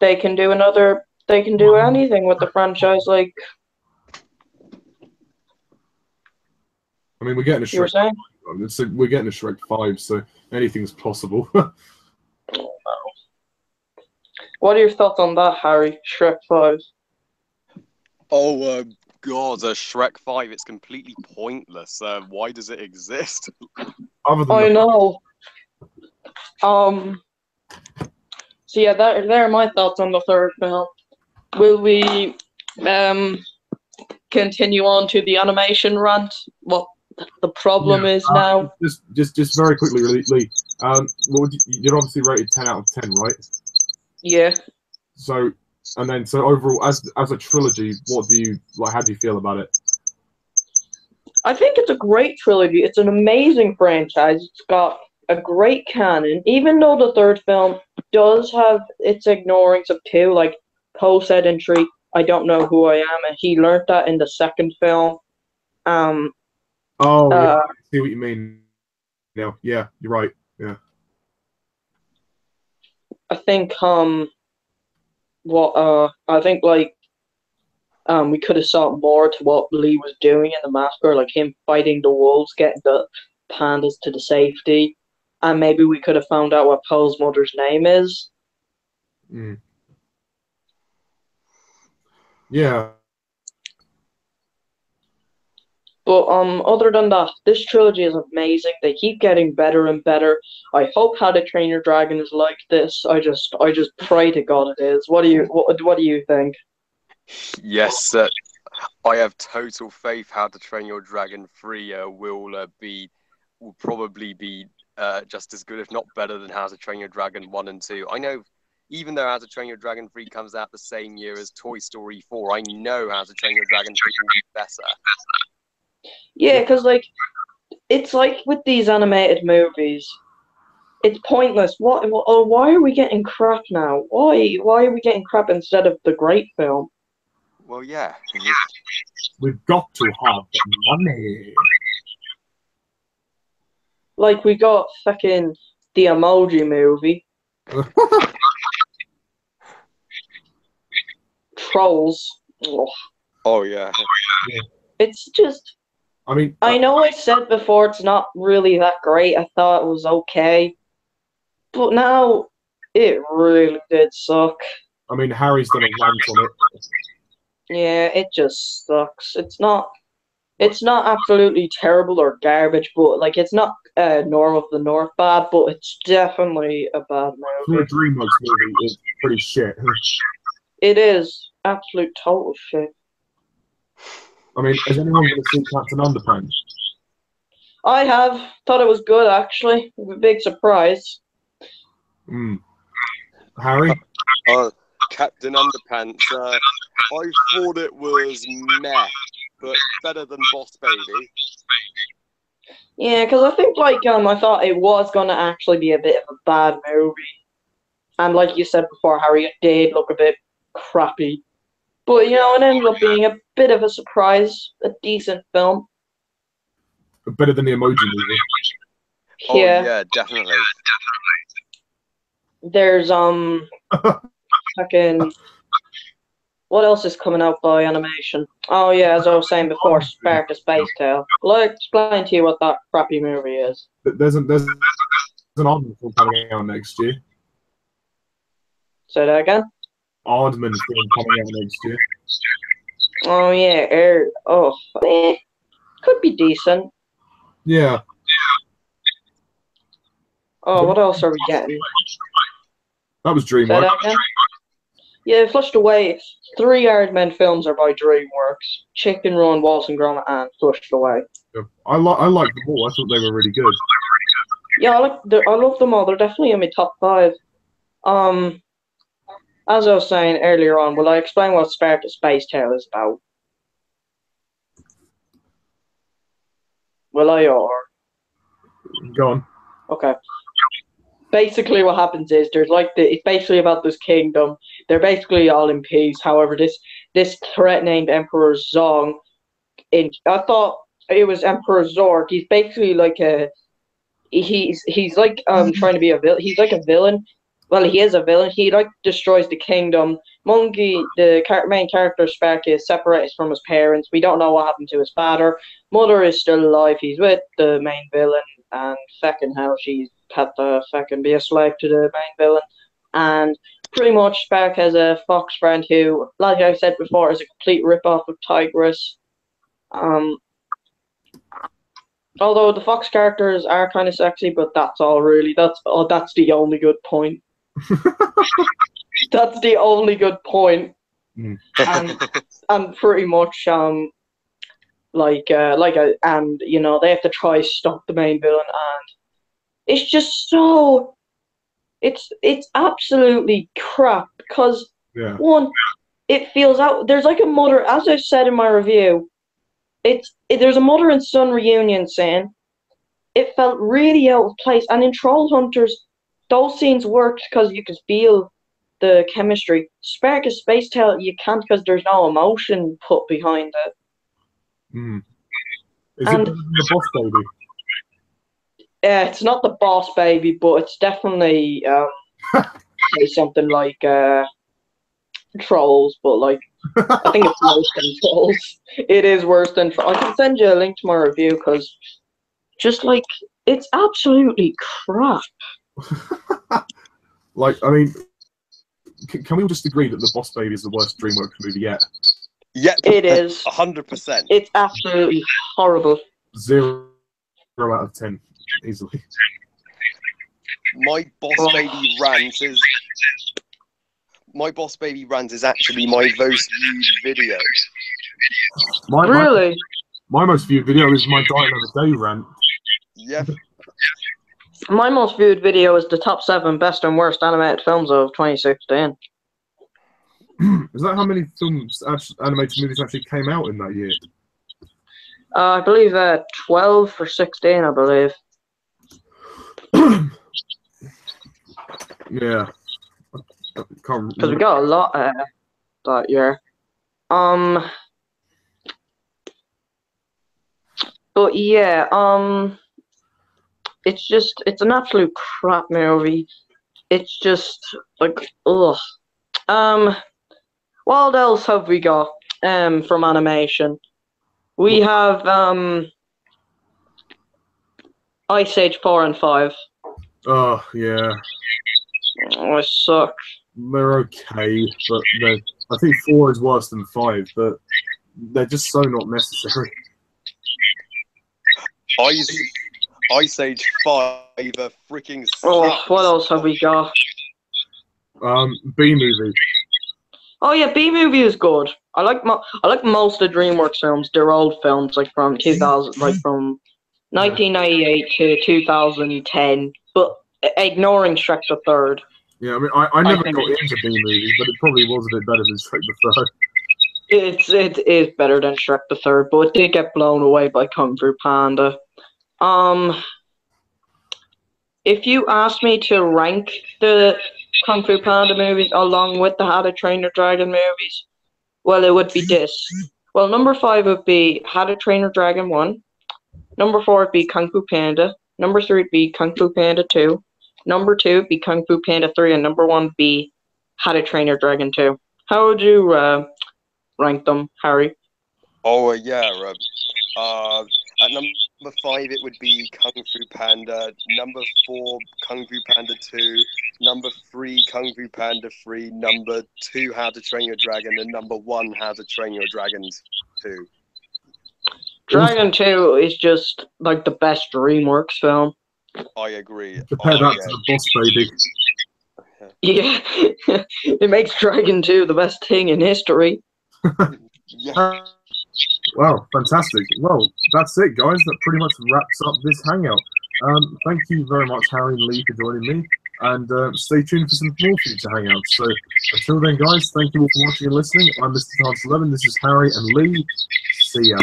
they can do another. They can do anything with the franchise, like I mean, we're getting a you were Shrek. saying. We're getting a Shrek 5, so anything's possible. What are your thoughts on that, Harry? Shrek 5. Oh, God, Shrek 5, it's completely pointless. Why does it exist? Other than I know. So yeah, there are my thoughts on the third film. Will we continue on to the animation rant? What the problem is now? just very quickly, Lee. You're obviously rated 10 out of 10, right? Yeah. So overall, as a trilogy, what do you like? How do you feel about it? I think it's a great trilogy. It's an amazing franchise. It's got a great canon, even though the third film does have its ignorings of two, like Poe said in Tree, I don't know who I am, and he learned that in the second film. Oh, yeah, I see what you mean. Yeah, you're right. Yeah. I think I think like we could have saw more to what Lee was doing in the massacre, like him fighting the wolves, getting the pandas to the safety, and maybe we could have found out what Poe's mother's name is. Mm. Yeah. But other than that, this trilogy is amazing. They keep getting better and better. I hope How to Train Your Dragon is like this. I just pray to God it is. What do you think? Yes, I have total faith How to Train Your Dragon 3 will probably be just as good, if not better, than How to Train Your Dragon 1 and 2. I know, even though How to Train Your Dragon 3 comes out the same year as Toy Story 4, I know How to Train Your Dragon 3 will be better. Yeah, because like it's like with these animated movies, it's pointless. Why are we getting crap now? Why are we getting crap instead of the great film? Well, yeah. We've got to have money. Like we got fucking the Emoji Movie, Trolls. Ugh. Oh, yeah. It's just. I mean, I know I said before it's not really that great. I thought it was okay, but now it really did suck. I mean, Harry's done a rant on it. Yeah, it just sucks. It's not absolutely terrible or garbage, but like it's not Norm of the North bad, but it's definitely a bad For movie. a Dreamworks movie, it's pretty shit. It is absolute total shit. I mean, has anyone going to see Captain Underpants? I have thought it was good actually. A big surprise. Harry? Captain Underpants. I thought it was meh, but better than Boss Baby. Yeah, because I think like I thought it was gonna actually be a bit of a bad movie, and like you said before, Harry, it did look a bit crappy. But you know, it ended up being a bit of a surprise, a decent film. Better than the Emoji Movie. Oh Yeah, yeah, definitely. there's fucking what else is coming out by animation? Oh yeah, as I was saying before, Spark the Space Tale. Well, I'll explain to you what that crappy movie is. There's an Aardman film coming out next year. Say that again. Aardman film coming out next year. Oh yeah, could be decent. Yeah. Oh, what else are we getting? That was Say Dreamworks. that again. Yeah, Flushed Away. 3 Aardman films are by Dreamworks. Chicken Run, Wallace and Gromit, and Flushed Away. Yeah. I like them all. I thought they were really good. Yeah, I love them all. They're definitely in my top 5. As I was saying earlier on, will I explain what Spark the Space Tale is about? Will I or? Go on. Okay. Basically, what happens is there's like it's basically about this kingdom. They're basically all in peace. However, this threat named Emperor Zong, I thought it was Emperor Zorg. He's basically like he's like trying to be a villain. He's like a villain. Well, he is a villain. He like destroys the kingdom. Monkey, the main character, Spark, is separated from his parents. We don't know what happened to his father. Mother is still alive. He's with the main villain, and fucking hell, she's had to fucking be a slave to the main villain. And pretty much Spark has a fox friend who, like I said before, is a complete rip-off of Tigress. Although the fox characters are kind of sexy, but that's all really. That's the only good point. That's the only good point. And pretty much and you know, they have to try stop the main villain, and it's just so it's absolutely crap because one, it feels out. There's like a mother, as I said in my review. There's a mother and son reunion scene. It felt really out of place, and in Troll Hunters, those scenes worked because you could feel the chemistry. Spark is Space Tail, you can't because there's no emotion put behind it. Is it the boss baby? It's not the boss baby, but it's definitely something like Trolls, but like I think it's worse than Trolls. It is worse than Trolls. I can send you a link to my review because just like it's absolutely crap. Like, I mean, can we all just agree that The Boss Baby is the worst DreamWorks movie yet? Yeah, it is 100%. It's absolutely horrible. 0 out of 10, easily. My Boss Baby rant is actually my most viewed video. Really? My most viewed video is my Die Another Day rant. Yeah. My most viewed video is the top 7 best and worst animated films of 2016. Is that how many films, animated movies actually came out in that year? I believe 12 or 16, I believe. Yeah. Because we got a lot that year. But yeah, it's an absolute crap movie. It's just like ugh. What else have we got from animation? We have Ice Age 4 and 5. Oh yeah. Oh, they suck. They're okay, but I think 4 is worse than 5, but they're just so not necessary. Ice Age 5 a freaking sucks. Oh, what else have we got? B-movie. Oh yeah, B-movie is good. I like most of the DreamWorks films. They're old films, like from 2000, like from 1998 to 2010. But ignoring Shrek the Third. Yeah, I mean, I never got into B-movie, but it probably was a bit better than Shrek the Third. It is better than Shrek the Third, but it did get blown away by Kung Fu Panda. If you asked me to rank the Kung Fu Panda movies along with the How to Train Your Dragon movies, well, it would be this. Well, number 5 would be How to Train Your Dragon 1. Number 4 would be Kung Fu Panda. Number 3 would be Kung Fu Panda 2. Number 2 would be Kung Fu Panda 3. And number 1 would be How to Train Your Dragon 2. How would you rank them, Harry? Oh, yeah. At number 5, it would be Kung Fu Panda. Number 4, Kung Fu Panda 2. Number 3, Kung Fu Panda 3. Number 2, How to Train Your Dragon. And number 1, How to Train Your Dragon 2. Dragon 2 is just like the best DreamWorks film. I agree. Compare that to The Boss Baby. Yeah. It makes Dragon 2 the best thing in history. Yeah. Wow, fantastic. Well, that's it, guys. That pretty much wraps up this hangout. Thank you very much, Harry and Lee, for joining me. And stay tuned for some more future hangouts. So until then, guys, thank you all for watching and listening. I'm Mr. Chance 11. This is Harry and Lee. See ya.